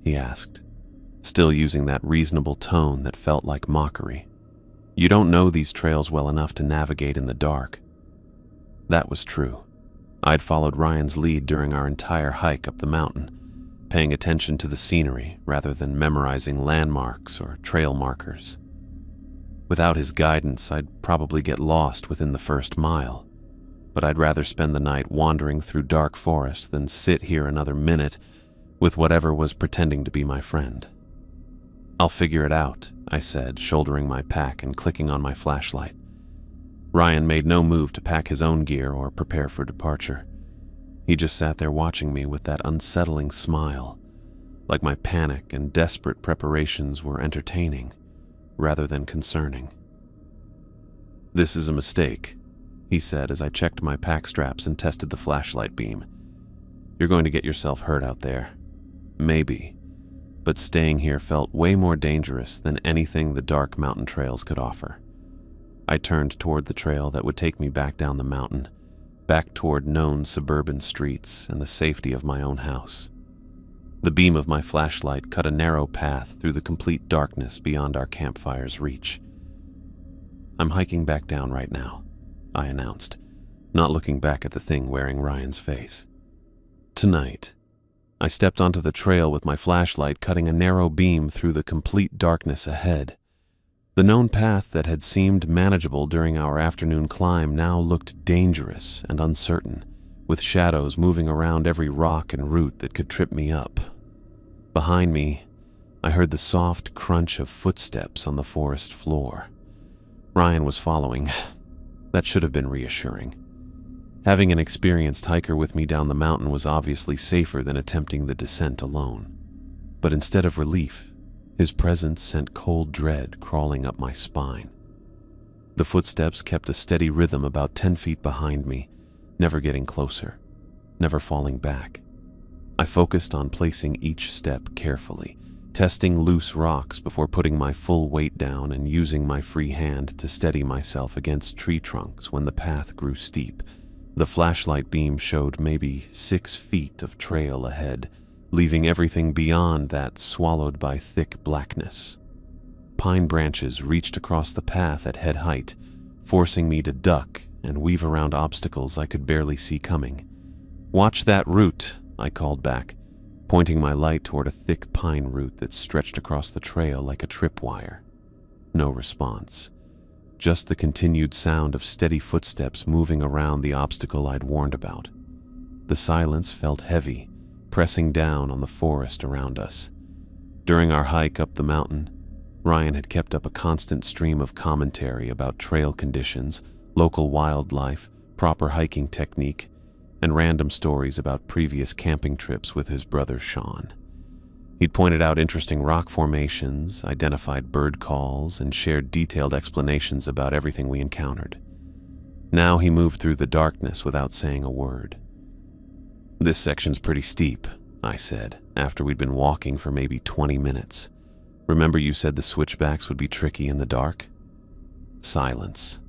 He asked, still using that reasonable tone that felt like mockery. You don't know these trails well enough to navigate in the dark. That was true. I'd followed Ryan's lead during our entire hike up the mountain, paying attention to the scenery rather than memorizing landmarks or trail markers. Without his guidance, I'd probably get lost within the first mile, but I'd rather spend the night wandering through dark forest than sit here another minute with whatever was pretending to be my friend. I'll figure it out, I said, shouldering my pack and clicking on my flashlight. Ryan made no move to pack his own gear or prepare for departure. He just sat there watching me with that unsettling smile, like my panic and desperate preparations were entertaining rather than concerning. This is a mistake, he said as I checked my pack straps and tested the flashlight beam. You're going to get yourself hurt out there. Maybe. But staying here felt way more dangerous than anything the dark mountain trails could offer. I turned toward the trail that would take me back down the mountain, back toward known suburban streets and the safety of my own house. The beam of my flashlight cut a narrow path through the complete darkness beyond our campfire's reach. "I'm hiking back down right now," I announced, not looking back at the thing wearing Ryan's face. Tonight, I stepped onto the trail with my flashlight cutting a narrow beam through the complete darkness ahead. The known path that had seemed manageable during our afternoon climb now looked dangerous and uncertain, with shadows moving around every rock and root that could trip me up. Behind me, I heard the soft crunch of footsteps on the forest floor. Ryan was following. That should have been reassuring. Having an experienced hiker with me down the mountain was obviously safer than attempting the descent alone. But instead of relief, his presence sent cold dread crawling up my spine. The footsteps kept a steady rhythm about 10 feet behind me, never getting closer, never falling back. I focused on placing each step carefully, testing loose rocks before putting my full weight down and using my free hand to steady myself against tree trunks when the path grew steep. The flashlight beam showed maybe 6 feet of trail ahead, leaving everything beyond that swallowed by thick blackness. Pine branches reached across the path at head height, forcing me to duck and weave around obstacles I could barely see coming. "Watch that root," I called back, pointing my light toward a thick pine root that stretched across the trail like a tripwire. No response. Just the continued sound of steady footsteps moving around the obstacle I'd warned about. The silence felt heavy, pressing down on the forest around us. During our hike up the mountain, Ryan had kept up a constant stream of commentary about trail conditions, local wildlife, proper hiking technique, and random stories about previous camping trips with his brother Sean. He'd pointed out interesting rock formations, identified bird calls, and shared detailed explanations about everything we encountered. Now he moved through the darkness without saying a word. "This section's pretty steep," I said, after we'd been walking for maybe 20 minutes. "Remember you said the switchbacks would be tricky in the dark?" Silence.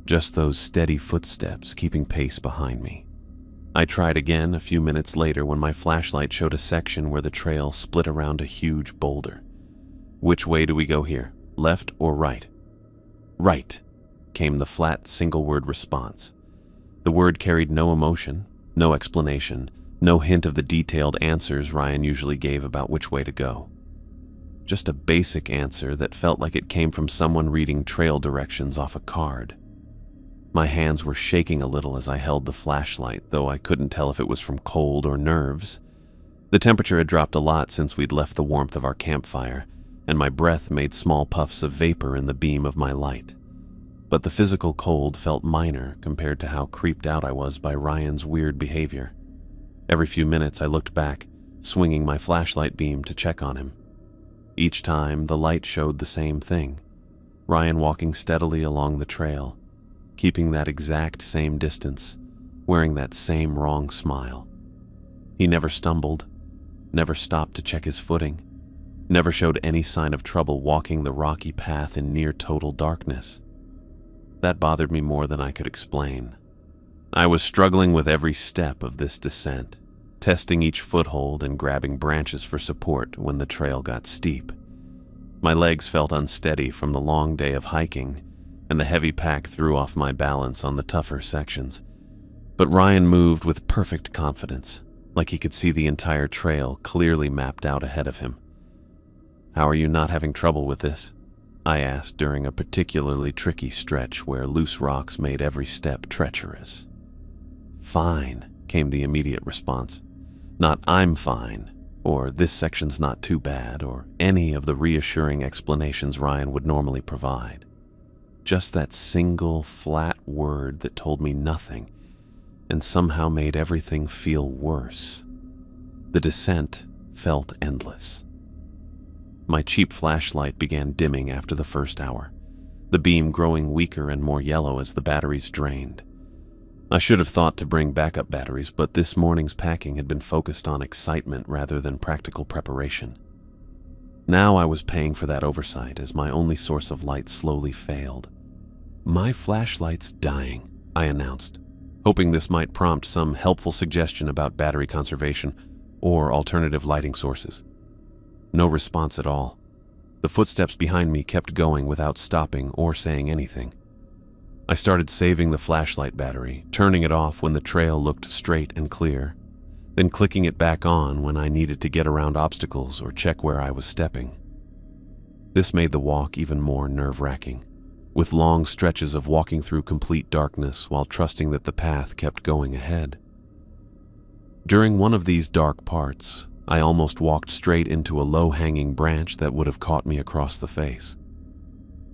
Just those steady footsteps keeping pace behind me. I tried again a few minutes later when my flashlight showed a section where the trail split around a huge boulder. "Which way do we go here? Left or right?" "Right," came the flat single-word response. The word carried no emotion, no explanation, no hint of the detailed answers Ryan usually gave about which way to go. Just a basic answer that felt like it came from someone reading trail directions off a card. My hands were shaking a little as I held the flashlight, though I couldn't tell if it was from cold or nerves. The temperature had dropped a lot since we'd left the warmth of our campfire, and my breath made small puffs of vapor in the beam of my light. But the physical cold felt minor compared to how creeped out I was by Ryan's weird behavior. Every few minutes I looked back, swinging my flashlight beam to check on him. Each time, the light showed the same thing: Ryan walking steadily along the trail, keeping that exact same distance, wearing that same wrong smile. He never stumbled, never stopped to check his footing, never showed any sign of trouble walking the rocky path in near total darkness. That bothered me more than I could explain. I was struggling with every step of this descent, testing each foothold and grabbing branches for support when the trail got steep. My legs felt unsteady from the long day of hiking, and the heavy pack threw off my balance on the tougher sections. But Ryan moved with perfect confidence, like he could see the entire trail clearly mapped out ahead of him. "How are you not having trouble with this?" I asked during a particularly tricky stretch where loose rocks made every step treacherous. "Fine," came the immediate response. Not "I'm fine," or "this section's not too bad," or any of the reassuring explanations Ryan would normally provide. Just that single, flat word that told me nothing, and somehow made everything feel worse. The descent felt endless. My cheap flashlight began dimming after the first hour, the beam growing weaker and more yellow as the batteries drained. I should have thought to bring backup batteries, but this morning's packing had been focused on excitement rather than practical preparation. Now I was paying for that oversight as my only source of light slowly failed. "My flashlight's dying," I announced, hoping this might prompt some helpful suggestion about battery conservation, or alternative lighting sources. No response at all. The footsteps behind me kept going without stopping or saying anything. I started saving the flashlight battery, turning it off when the trail looked straight and clear, then clicking it back on when I needed to get around obstacles or check where I was stepping. This made the walk even more nerve-wracking, with long stretches of walking through complete darkness while trusting that the path kept going ahead. During one of these dark parts, I almost walked straight into a low-hanging branch that would have caught me across the face.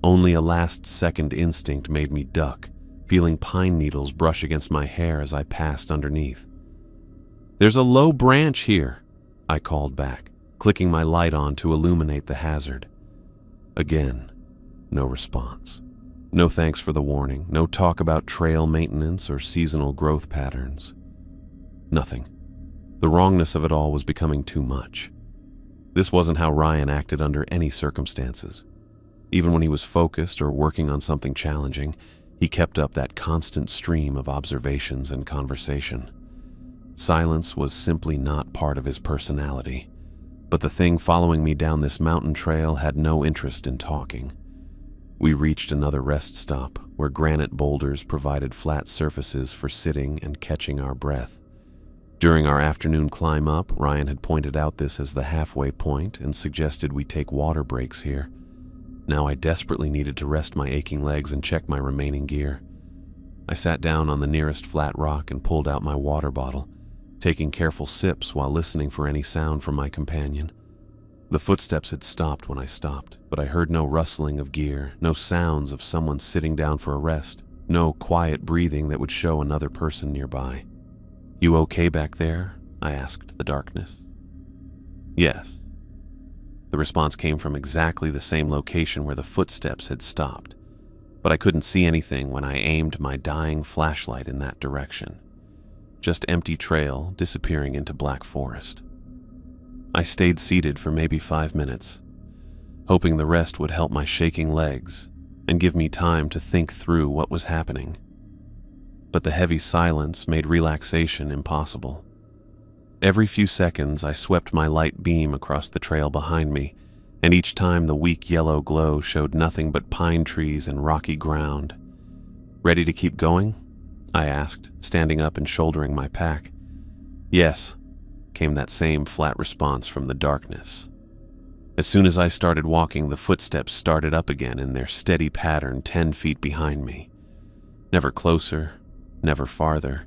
Only a last-second instinct made me duck, feeling pine needles brush against my hair as I passed underneath. "There's a low branch here," I called back, clicking my light on to illuminate the hazard. Again, no response. No thanks for the warning, no talk about trail maintenance or seasonal growth patterns. Nothing. The wrongness of it all was becoming too much. This wasn't how Ryan acted under any circumstances. Even when he was focused or working on something challenging, he kept up that constant stream of observations and conversation. Silence was simply not part of his personality, but the thing following me down this mountain trail had no interest in talking. We reached another rest stop, where granite boulders provided flat surfaces for sitting and catching our breath. During our afternoon climb up, Ryan had pointed out this as the halfway point and suggested we take water breaks here. Now I desperately needed to rest my aching legs and check my remaining gear. I sat down on the nearest flat rock and pulled out my water bottle, taking careful sips while listening for any sound from my companion. The footsteps had stopped when I stopped, but I heard no rustling of gear, no sounds of someone sitting down for a rest, no quiet breathing that would show another person nearby. "You okay back there?" I asked the darkness. "Yes." The response came from exactly the same location where the footsteps had stopped, but I couldn't see anything when I aimed my dying flashlight in that direction. Just empty trail disappearing into black forest. I stayed seated for maybe 5 minutes, hoping the rest would help my shaking legs and give me time to think through what was happening. But the heavy silence made relaxation impossible. Every few seconds, I swept my light beam across the trail behind me, and each time the weak yellow glow showed nothing but pine trees and rocky ground. "Ready to keep going?" I asked, standing up and shouldering my pack. "Yes," came that same flat response from the darkness. As soon as I started walking, the footsteps started up again in their steady pattern 10 feet behind me. Never closer, never farther,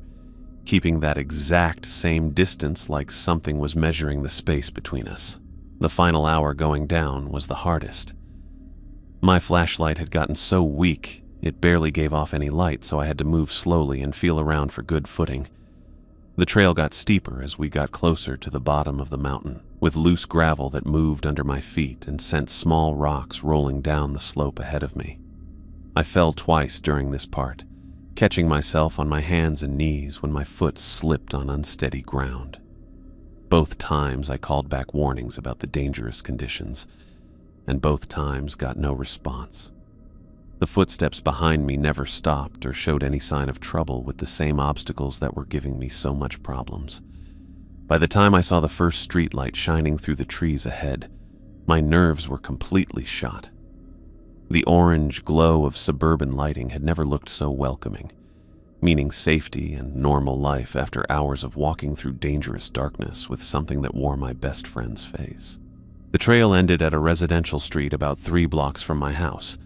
keeping that exact same distance like something was measuring the space between us. The final hour going down was the hardest. My flashlight had gotten so weak, it barely gave off any light, so I had to move slowly and feel around for good footing. The trail got steeper as we got closer to the bottom of the mountain, with loose gravel that moved under my feet and sent small rocks rolling down the slope ahead of me. I fell twice during this part, catching myself on my hands and knees when my foot slipped on unsteady ground. Both times I called back warnings about the dangerous conditions, and both times got no response. The footsteps behind me never stopped or showed any sign of trouble with the same obstacles that were giving me so much problems. By the time I saw the first streetlight shining through the trees ahead, my nerves were completely shot. The orange glow of suburban lighting had never looked so welcoming, meaning safety and normal life after hours of walking through dangerous darkness with something that wore my best friend's face. The trail ended at a residential street about 3 blocks from my house.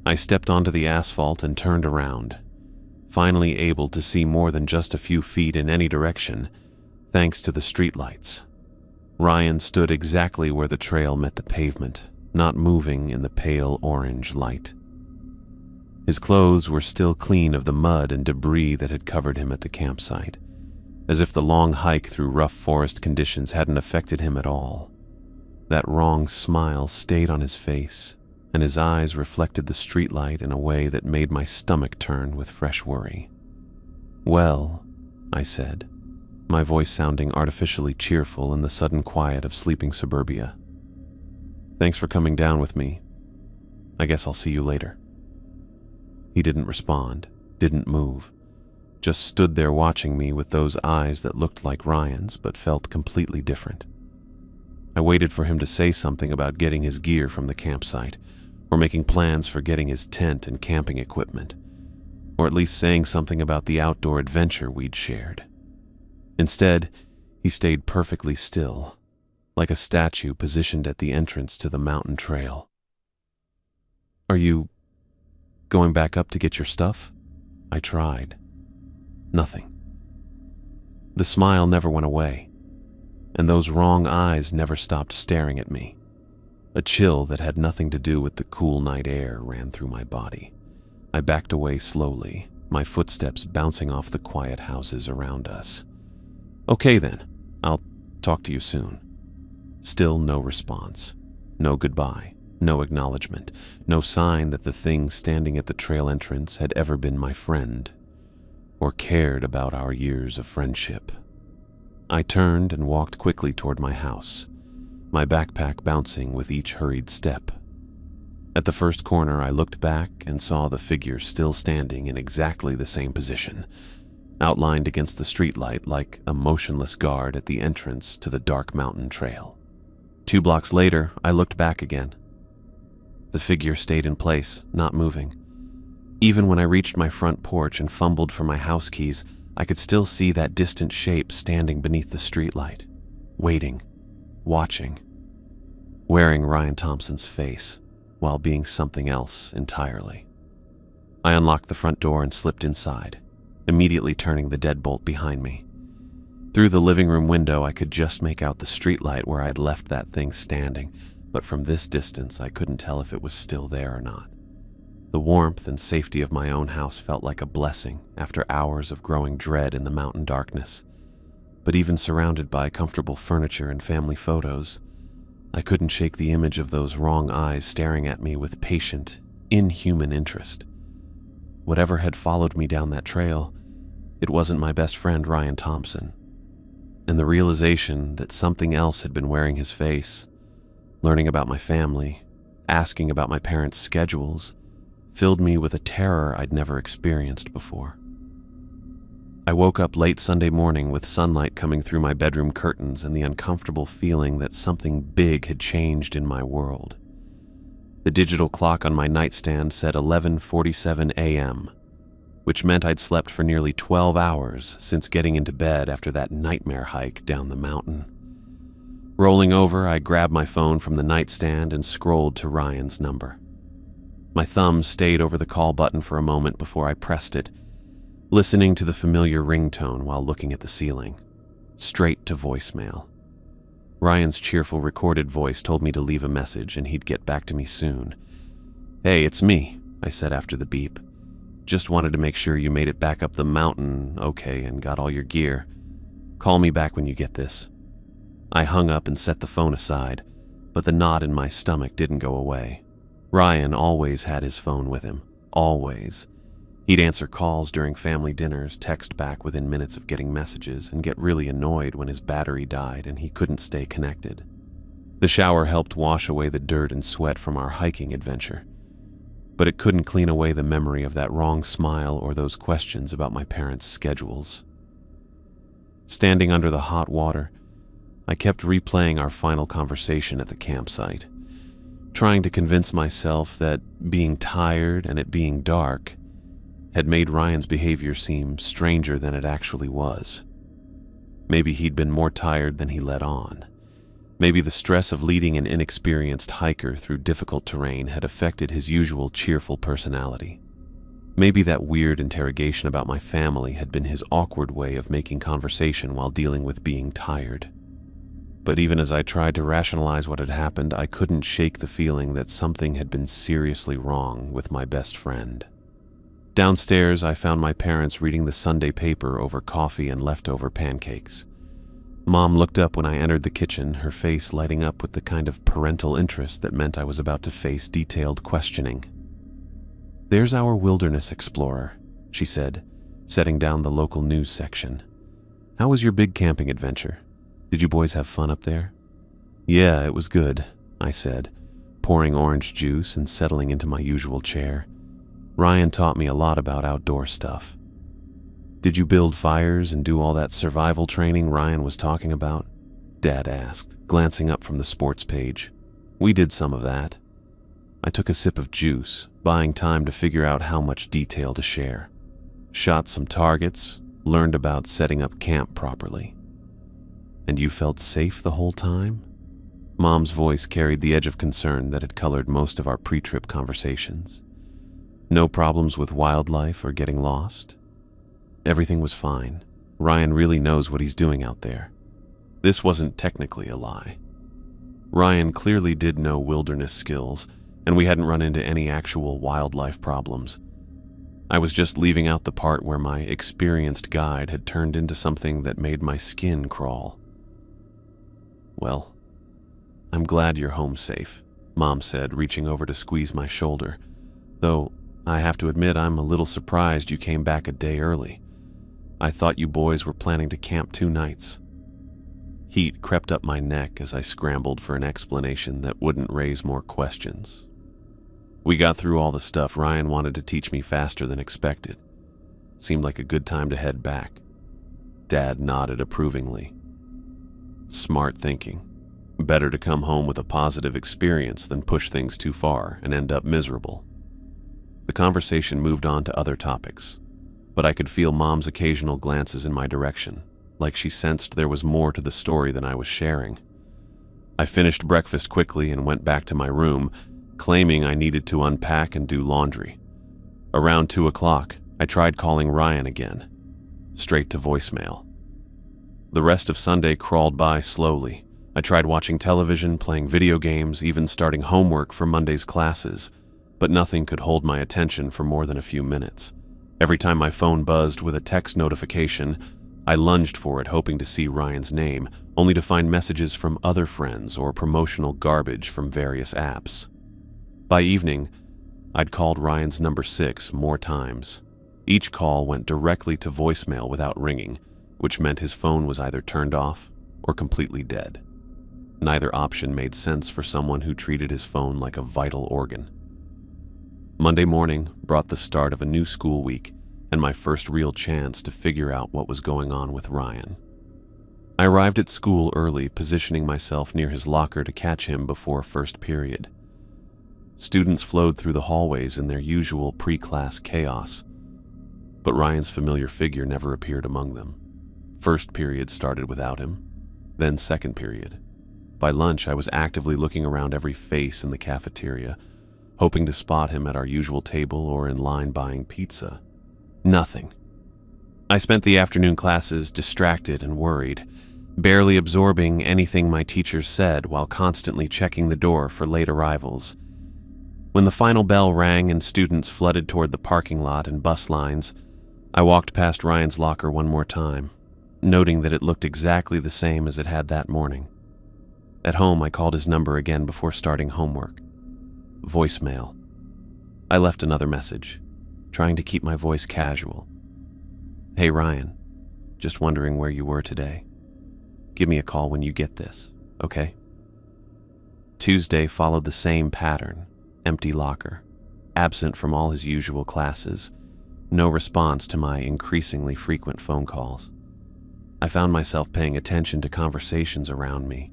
I stepped onto the asphalt and turned around, finally able to see more than just a few feet in any direction, thanks to the streetlights. Ryan stood exactly where the trail met the pavement, not moving in the pale orange light. His clothes were still clean of the mud and debris that had covered him at the campsite, as if the long hike through rough forest conditions hadn't affected him at all. That wrong smile stayed on his face, and his eyes reflected the streetlight in a way that made my stomach turn with fresh worry. "Well," I said, my voice sounding artificially cheerful in the sudden quiet of sleeping suburbia. "Thanks for coming down with me. I guess I'll see you later." He didn't respond, didn't move, just stood there watching me with those eyes that looked like Ryan's but felt completely different. I waited for him to say something about getting his gear from the campsite, or making plans for getting his tent and camping equipment, or at least saying something about the outdoor adventure we'd shared. Instead, he stayed perfectly still, like a statue positioned at the entrance to the mountain trail. "Are you going back up to get your stuff?" I tried. Nothing. The smile never went away, and those wrong eyes never stopped staring at me. A chill that had nothing to do with the cool night air ran through my body. I backed away slowly, my footsteps bouncing off the quiet houses around us. "Okay then, I'll talk to you soon." Still no response. No goodbye. No acknowledgement. No sign that the thing standing at the trail entrance had ever been my friend, or cared about our years of friendship. I turned and walked quickly toward my house, my backpack bouncing with each hurried step. At the first corner, I looked back and saw the figure still standing in exactly the same position, outlined against the streetlight like a motionless guard at the entrance to the dark mountain trail. 2 blocks later, I looked back again. The figure stayed in place, not moving. Even when I reached my front porch and fumbled for my house keys, I could still see that distant shape standing beneath the streetlight, waiting, watching, wearing Ryan Thompson's face while being something else entirely. I unlocked the front door and slipped inside, immediately turning the deadbolt behind me. Through the living room window, I could just make out the streetlight where I had left that thing standing, but from this distance, I couldn't tell if it was still there or not. The warmth and safety of my own house felt like a blessing after hours of growing dread in the mountain darkness. But even surrounded by comfortable furniture and family photos, I couldn't shake the image of those wrong eyes staring at me with patient, inhuman interest. Whatever had followed me down that trail, it wasn't my best friend Ryan Thompson. And the realization that something else had been wearing his face, learning about my family, asking about my parents' schedules, filled me with a terror I'd never experienced before. I woke up late Sunday morning with sunlight coming through my bedroom curtains and the uncomfortable feeling that something big had changed in my world. The digital clock on my nightstand said 11:47 a.m., which meant I'd slept for nearly 12 hours since getting into bed after that nightmare hike down the mountain. Rolling over, I grabbed my phone from the nightstand and scrolled to Ryan's number. My thumb stayed over the call button for a moment before I pressed it, listening to the familiar ringtone while looking at the ceiling. Straight to voicemail. Ryan's cheerful recorded voice told me to leave a message and he'd get back to me soon. "Hey, it's me," I said after the beep. "Just wanted to make sure you made it back up the mountain okay and got all your gear. Call me back when you get this." I hung up and set the phone aside, but the knot in my stomach didn't go away. Ryan always had his phone with him. Always. He'd answer calls during family dinners, text back within minutes of getting messages, and get really annoyed when his battery died and he couldn't stay connected. The shower helped wash away the dirt and sweat from our hiking adventure, but it couldn't clean away the memory of that wrong smile or those questions about my parents' schedules. Standing under the hot water, I kept replaying our final conversation at the campsite, trying to convince myself that being tired and it being dark had made Ryan's behavior seem stranger than it actually was. Maybe he'd been more tired than he let on. Maybe the stress of leading an inexperienced hiker through difficult terrain had affected his usual cheerful personality. Maybe that weird interrogation about my family had been his awkward way of making conversation while dealing with being tired. But even as I tried to rationalize what had happened, I couldn't shake the feeling that something had been seriously wrong with my best friend. Downstairs, I found my parents reading the Sunday paper over coffee and leftover pancakes. Mom looked up when I entered the kitchen, her face lighting up with the kind of parental interest that meant I was about to face detailed questioning. "There's our wilderness explorer," she said, setting down the local news section. "How was your big camping adventure? Did you boys have fun up there?" "Yeah, it was good," I said, pouring orange juice and settling into my usual chair. "Ryan taught me a lot about outdoor stuff." "Did you build fires and do all that survival training Ryan was talking about?" Dad asked, glancing up from the sports page. "We did some of that." I took a sip of juice, buying time to figure out how much detail to share. "Shot some targets, learned about setting up camp properly." "And you felt safe the whole time?" Mom's voice carried the edge of concern that had colored most of our pre-trip conversations. "No problems with wildlife or getting lost?" Everything was fine. Ryan really knows what he's doing out there. This wasn't technically a lie. Ryan clearly did know wilderness skills, and we hadn't run into any actual wildlife problems. I was just leaving out the part where my experienced guide had turned into something that made my skin crawl. "Well, I'm glad you're home safe," Mom said, reaching over to squeeze my shoulder. "Though, I have to admit I'm a little surprised you came back a day early. I thought you boys were planning to camp 2 nights. Heat crept up my neck as I scrambled for an explanation that wouldn't raise more questions. "We got through all the stuff Ryan wanted to teach me faster than expected. Seemed like a good time to head back." Dad nodded approvingly. "Smart thinking. Better to come home with a positive experience than push things too far and end up miserable." The conversation moved on to other topics, but I could feel Mom's occasional glances in my direction, like she sensed there was more to the story than I was sharing. I finished breakfast quickly and went back to my room, claiming I needed to unpack and do laundry. Around 2 o'clock, I tried calling Ryan again, straight to voicemail. The rest of Sunday crawled by slowly. I tried watching television, playing video games, even starting homework for Monday's classes, but nothing could hold my attention for more than a few minutes. Every time my phone buzzed with a text notification, I lunged for it, hoping to see Ryan's name, only to find messages from other friends or promotional garbage from various apps. By evening, I'd called Ryan's number 6 more times. Each call went directly to voicemail without ringing, which meant his phone was either turned off or completely dead. Neither option made sense for someone who treated his phone like a vital organ. Monday morning brought the start of a new school week and my first real chance to figure out what was going on with Ryan. I arrived at school early, positioning myself near his locker to catch him before first period. Students flowed through the hallways in their usual pre-class chaos, but Ryan's familiar figure never appeared among them. First period started without him, then second period. By lunch, I was actively looking around every face in the cafeteria, hoping to spot him at our usual table or in line buying pizza. Nothing. I spent the afternoon classes distracted and worried, barely absorbing anything my teachers said while constantly checking the door for late arrivals. When the final bell rang and students flooded toward the parking lot and bus lines, I walked past Ryan's locker one more time, noting that it looked exactly the same as it had that morning. At home, I called his number again before starting homework. Voicemail. I left another message, trying to keep my voice casual. "Hey Ryan, just wondering where you were today. Give me a call when you get this, okay?" Tuesday followed the same pattern. Empty locker, absent from all his usual classes, no response to my increasingly frequent phone calls. I found myself paying attention to conversations around me,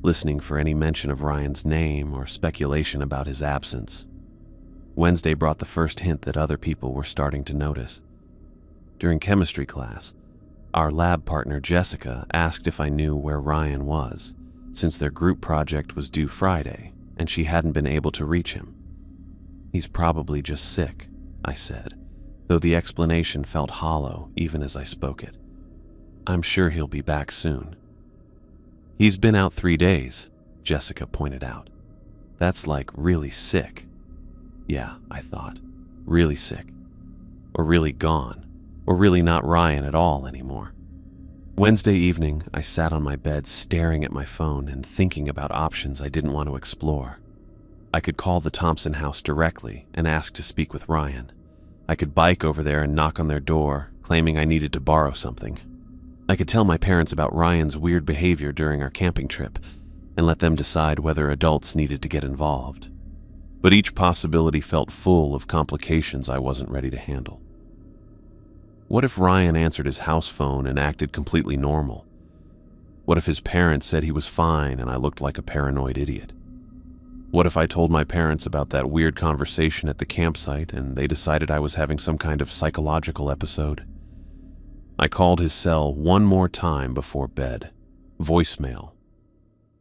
listening for any mention of Ryan's name or speculation about his absence. Wednesday brought the first hint that other people were starting to notice. During chemistry class, our lab partner Jessica asked if I knew where Ryan was, since their group project was due Friday and she hadn't been able to reach him. "He's probably just sick," I said, though the explanation felt hollow even as I spoke it. "I'm sure he'll be back soon." "He's been out 3 days, Jessica pointed out. "That's like really sick." Yeah, I thought, really sick. Or really gone. Or really not Ryan at all anymore. Wednesday evening, I sat on my bed staring at my phone and thinking about options I didn't want to explore. I could call the Thompson house directly and ask to speak with Ryan. I could bike over there and knock on their door, claiming I needed to borrow something. I could tell my parents about Ryan's weird behavior during our camping trip and let them decide whether adults needed to get involved. But each possibility felt full of complications I wasn't ready to handle. What if Ryan answered his house phone and acted completely normal? What if his parents said he was fine and I looked like a paranoid idiot? What if I told my parents about that weird conversation at the campsite and they decided I was having some kind of psychological episode? I called his cell one more time before bed. Voicemail.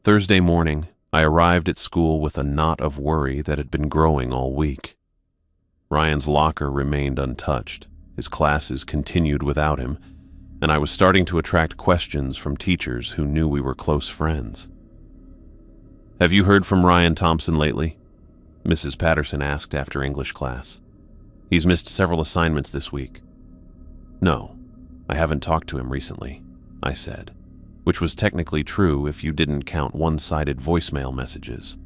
Thursday morning, I arrived at school with a knot of worry that had been growing all week. Ryan's locker remained untouched. His classes continued without him, and I was starting to attract questions from teachers who knew we were close friends. "Have you heard from Ryan Thompson lately?" Mrs. Patterson asked after English class. "He's missed several assignments this week." "No, I haven't talked to him recently," I said, which was technically true if you didn't count one-sided voicemail messages.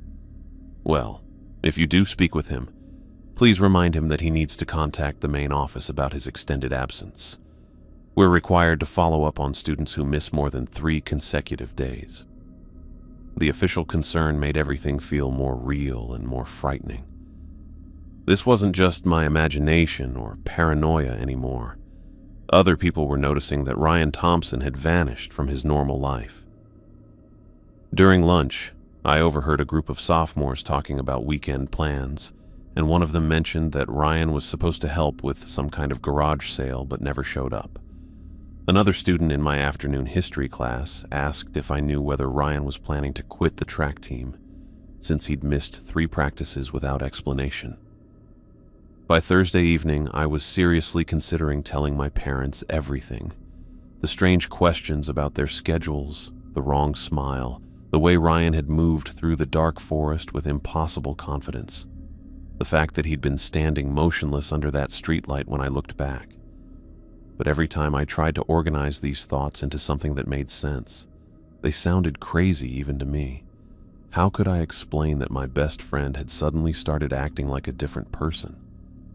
"Well, if you do speak with him, please remind him that he needs to contact the main office about his extended absence. We're required to follow up on students who miss more than 3 consecutive days." The official concern made everything feel more real and more frightening. This wasn't just my imagination or paranoia anymore. Other people were noticing that Ryan Thompson had vanished from his normal life. During lunch, I overheard a group of sophomores talking about weekend plans, and one of them mentioned that Ryan was supposed to help with some kind of garage sale but never showed up. Another student in my afternoon history class asked if I knew whether Ryan was planning to quit the track team, since he'd missed 3 practices without explanation. By Thursday evening, I was seriously considering telling my parents everything. The strange questions about their schedules, the wrong smile, the way Ryan had moved through the dark forest with impossible confidence, the fact that he'd been standing motionless under that streetlight when I looked back. But every time I tried to organize these thoughts into something that made sense, they sounded crazy even to me. How could I explain that my best friend had suddenly started acting like a different person?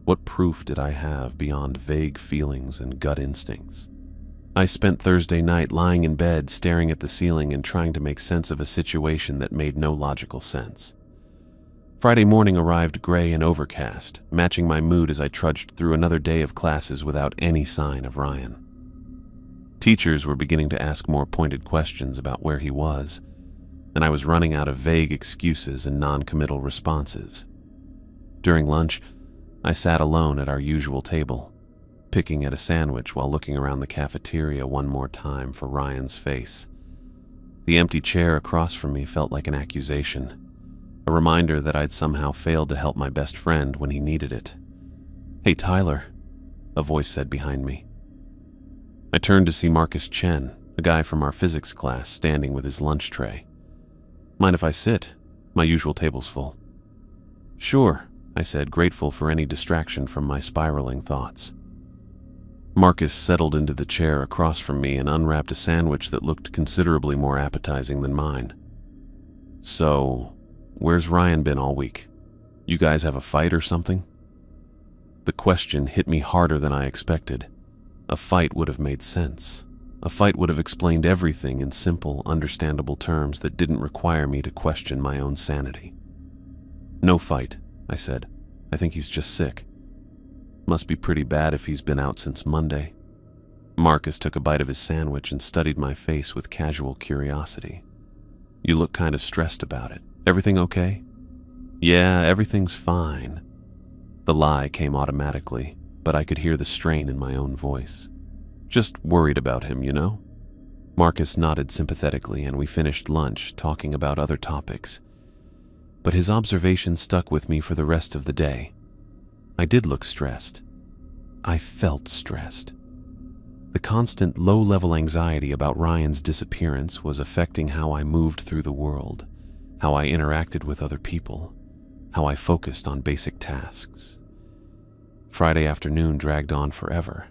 What proof did I have beyond vague feelings and gut instincts? I spent Thursday night lying in bed, staring at the ceiling and trying to make sense of a situation that made no logical sense. Friday morning arrived gray and overcast, matching my mood as I trudged through another day of classes without any sign of Ryan. Teachers were beginning to ask more pointed questions about where he was, and I was running out of vague excuses and non-committal responses. During lunch, I sat alone at our usual table, picking at a sandwich while looking around the cafeteria one more time for Ryan's face. The empty chair across from me felt like an accusation, a reminder that I'd somehow failed to help my best friend when he needed it. "Hey, Tyler," a voice said behind me. I turned to see Marcus Chen, a guy from our physics class, standing with his lunch tray. "Mind if I sit? My usual table's full." "Sure," I said, grateful for any distraction from my spiraling thoughts. Marcus settled into the chair across from me and unwrapped a sandwich that looked considerably more appetizing than mine. "So, where's Ryan been all week? You guys have a fight or something?" The question hit me harder than I expected. A fight would have made sense. A fight would have explained everything in simple, understandable terms that didn't require me to question my own sanity. "No fight," I said. "I think he's just sick. Must be pretty bad if he's been out since Monday." Marcus took a bite of his sandwich and studied my face with casual curiosity. "You look kind of stressed about it. Everything okay?" "Yeah, everything's fine." The lie came automatically, but I could hear the strain in my own voice. "Just worried about him, you know?" Marcus nodded sympathetically, and we finished lunch talking about other topics. But his observation stuck with me for the rest of the day. I did look stressed. I felt stressed. The constant low-level anxiety about Ryan's disappearance was affecting how I moved through the world, how I interacted with other people, how I focused on basic tasks. Friday afternoon dragged on forever.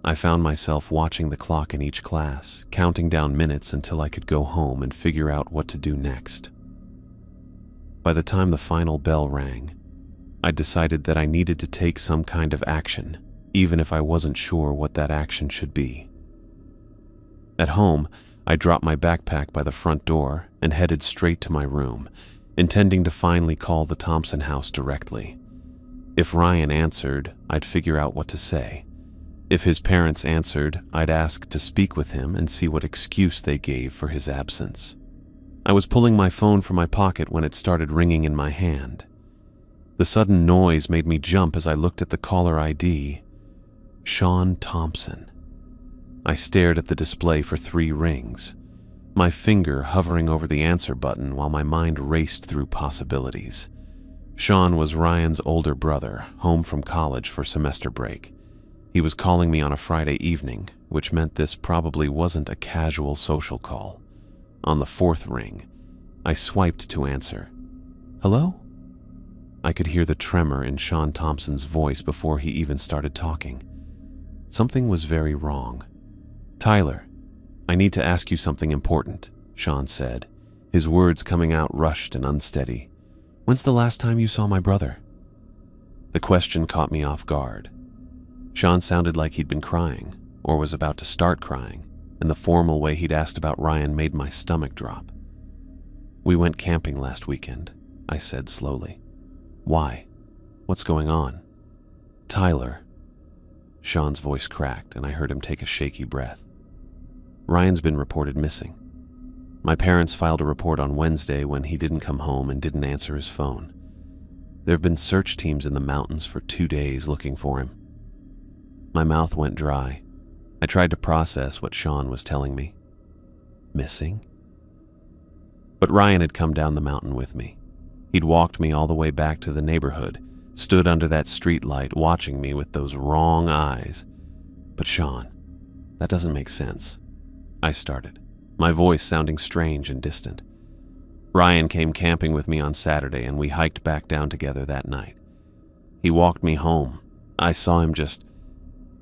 I found myself watching the clock in each class, counting down minutes until I could go home and figure out what to do next. By the time the final bell rang, I decided that I needed to take some kind of action, even if I wasn't sure what that action should be. At home, I dropped my backpack by the front door and headed straight to my room, intending to finally call the Thompson house directly. If Ryan answered, I'd figure out what to say. If his parents answered, I'd ask to speak with him and see what excuse they gave for his absence. I was pulling my phone from my pocket when it started ringing in my hand. The sudden noise made me jump as I looked at the caller ID. Sean Thompson. I stared at the display for 3 rings, my finger hovering over the answer button while my mind raced through possibilities. Sean was Ryan's older brother, home from college for semester break. He was calling me on a Friday evening, which meant this probably wasn't a casual social call. On the 4th ring, I swiped to answer. Hello? I could hear the tremor in Sean Thompson's voice before he even started talking. Something was very wrong. Tyler, I need to ask you something important, Sean said, his words coming out rushed and unsteady. When's the last time you saw my brother? The question caught me off guard. Sean sounded like he'd been crying, or was about to start crying, and the formal way he'd asked about Ryan made my stomach drop. We went camping last weekend, I said slowly. Why? What's going on? Tyler. Sean's voice cracked, and I heard him take a shaky breath. Ryan's been reported missing. My parents filed a report on Wednesday when he didn't come home and didn't answer his phone. There have been search teams in the mountains for 2 days looking for him. My mouth went dry. I tried to process what Sean was telling me. Missing? But Ryan had come down the mountain with me. He'd walked me all the way back to the neighborhood, stood under that street light watching me with those wrong eyes. But Sean, that doesn't make sense. I started, my voice sounding strange and distant. Ryan came camping with me on Saturday and we hiked back down together that night. He walked me home. I saw him just...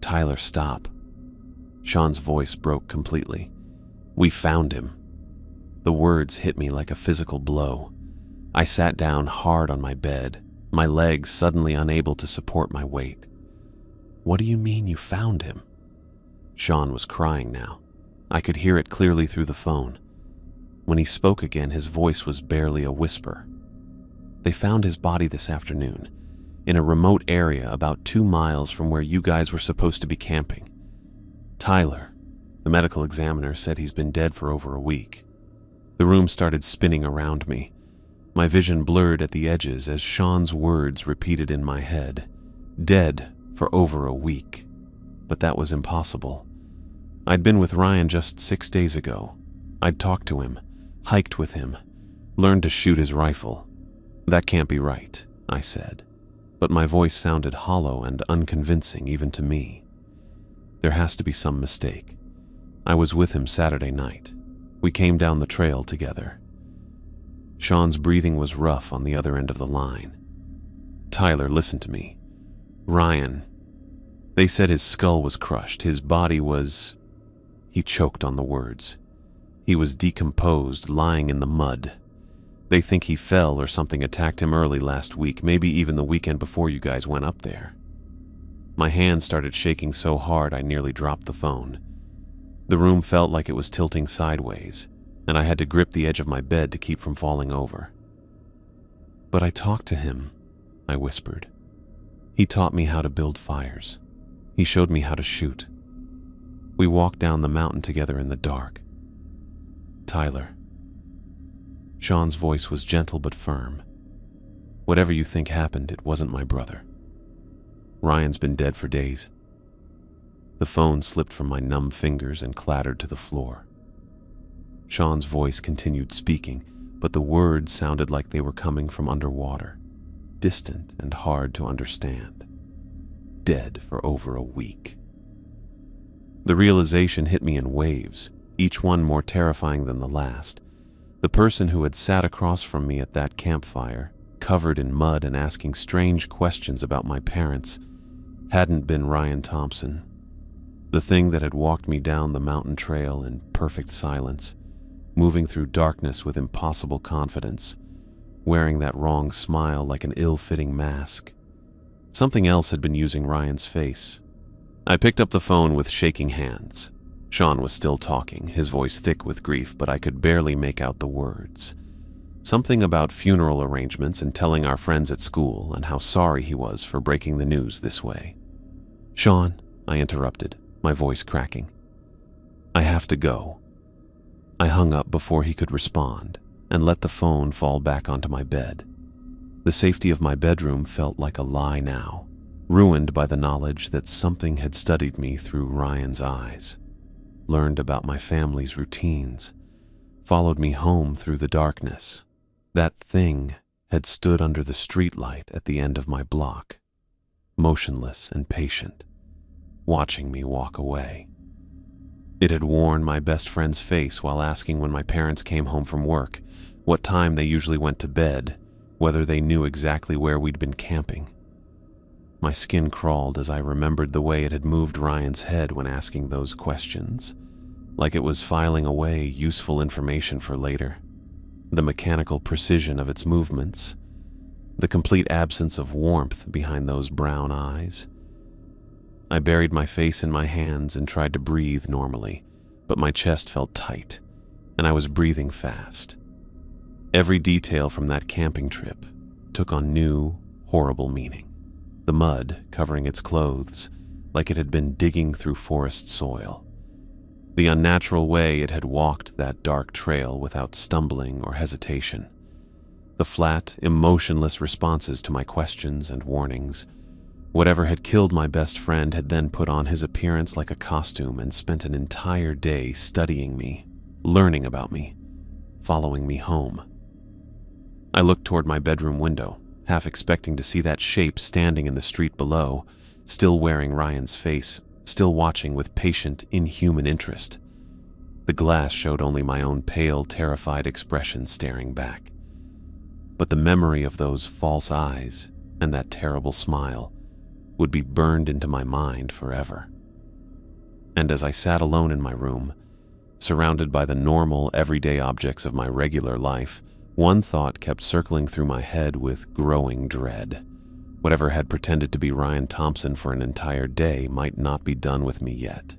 Tyler, stop. Sean's voice broke completely. We found him. The words hit me like a physical blow. I sat down hard on my bed, my legs suddenly unable to support my weight. What do you mean you found him? Sean was crying now. I could hear it clearly through the phone. When he spoke again, his voice was barely a whisper. They found his body this afternoon, in a remote area about 2 miles from where you guys were supposed to be camping. Tyler, the medical examiner, said he's been dead for over a week. The room started spinning around me. My vision blurred at the edges as Sean's words repeated in my head. Dead for over a week. But that was impossible. I'd been with Ryan just 6 days ago. I'd talked to him, hiked with him, learned to shoot his rifle. That can't be right, I said. But my voice sounded hollow and unconvincing even to me. There has to be some mistake. I was with him Saturday night. We came down the trail together. Sean's breathing was rough on the other end of the line. Tyler, listen to me. Ryan. They said his skull was crushed. His body was... He choked on the words. He was decomposed, lying in the mud. They think he fell or something attacked him early last week, maybe even the weekend before you guys went up there. My hand started shaking so hard I nearly dropped the phone. The room felt like it was tilting sideways, and I had to grip the edge of my bed to keep from falling over. But I talked to him, I whispered. He taught me how to build fires. He showed me how to shoot. We walked down the mountain together in the dark. Tyler. Sean's voice was gentle but firm. Whatever you think happened, it wasn't my brother. Ryan's been dead for days. The phone slipped from my numb fingers and clattered to the floor. Sean's voice continued speaking, but the words sounded like they were coming from underwater, distant and hard to understand. Dead for over a week. The realization hit me in waves, each one more terrifying than the last. The person who had sat across from me at that campfire, covered in mud and asking strange questions about my parents, hadn't been Ryan Thompson. The thing that had walked me down the mountain trail in perfect silence, moving through darkness with impossible confidence, wearing that wrong smile like an ill-fitting mask. Something else had been using Ryan's face. I picked up the phone with shaking hands. Sean was still talking, his voice thick with grief, but I could barely make out the words. Something about funeral arrangements and telling our friends at school and how sorry he was for breaking the news this way. Sean, I interrupted, my voice cracking. I have to go. I hung up before he could respond and let the phone fall back onto my bed. The safety of my bedroom felt like a lie now, ruined by the knowledge that something had studied me through Ryan's eyes, learned about my family's routines, followed me home through the darkness. That thing had stood under the streetlight at the end of my block, motionless and patient, watching me walk away. It had worn my best friend's face while asking when my parents came home from work, what time they usually went to bed, whether they knew exactly where we'd been camping. My skin crawled as I remembered the way it had moved Ryan's head when asking those questions, like it was filing away useful information for later. The mechanical precision of its movements, the complete absence of warmth behind those brown eyes. I buried my face in my hands and tried to breathe normally, but my chest felt tight, and I was breathing fast. Every detail from that camping trip took on new, horrible meaning. The mud covering its clothes, like it had been digging through forest soil. The unnatural way it had walked that dark trail without stumbling or hesitation. The flat, emotionless responses to my questions and warnings. Whatever had killed my best friend had then put on his appearance like a costume and spent an entire day studying me, learning about me, following me home. I looked toward my bedroom window, half expecting to see that shape standing in the street below, still wearing Ryan's face, still watching with patient, inhuman interest. The glass showed only my own pale, terrified expression staring back. But the memory of those false eyes and that terrible smile would be burned into my mind forever. And as I sat alone in my room, surrounded by the normal, everyday objects of my regular life, one thought kept circling through my head with growing dread. Whatever had pretended to be Ryan Thompson for an entire day might not be done with me yet.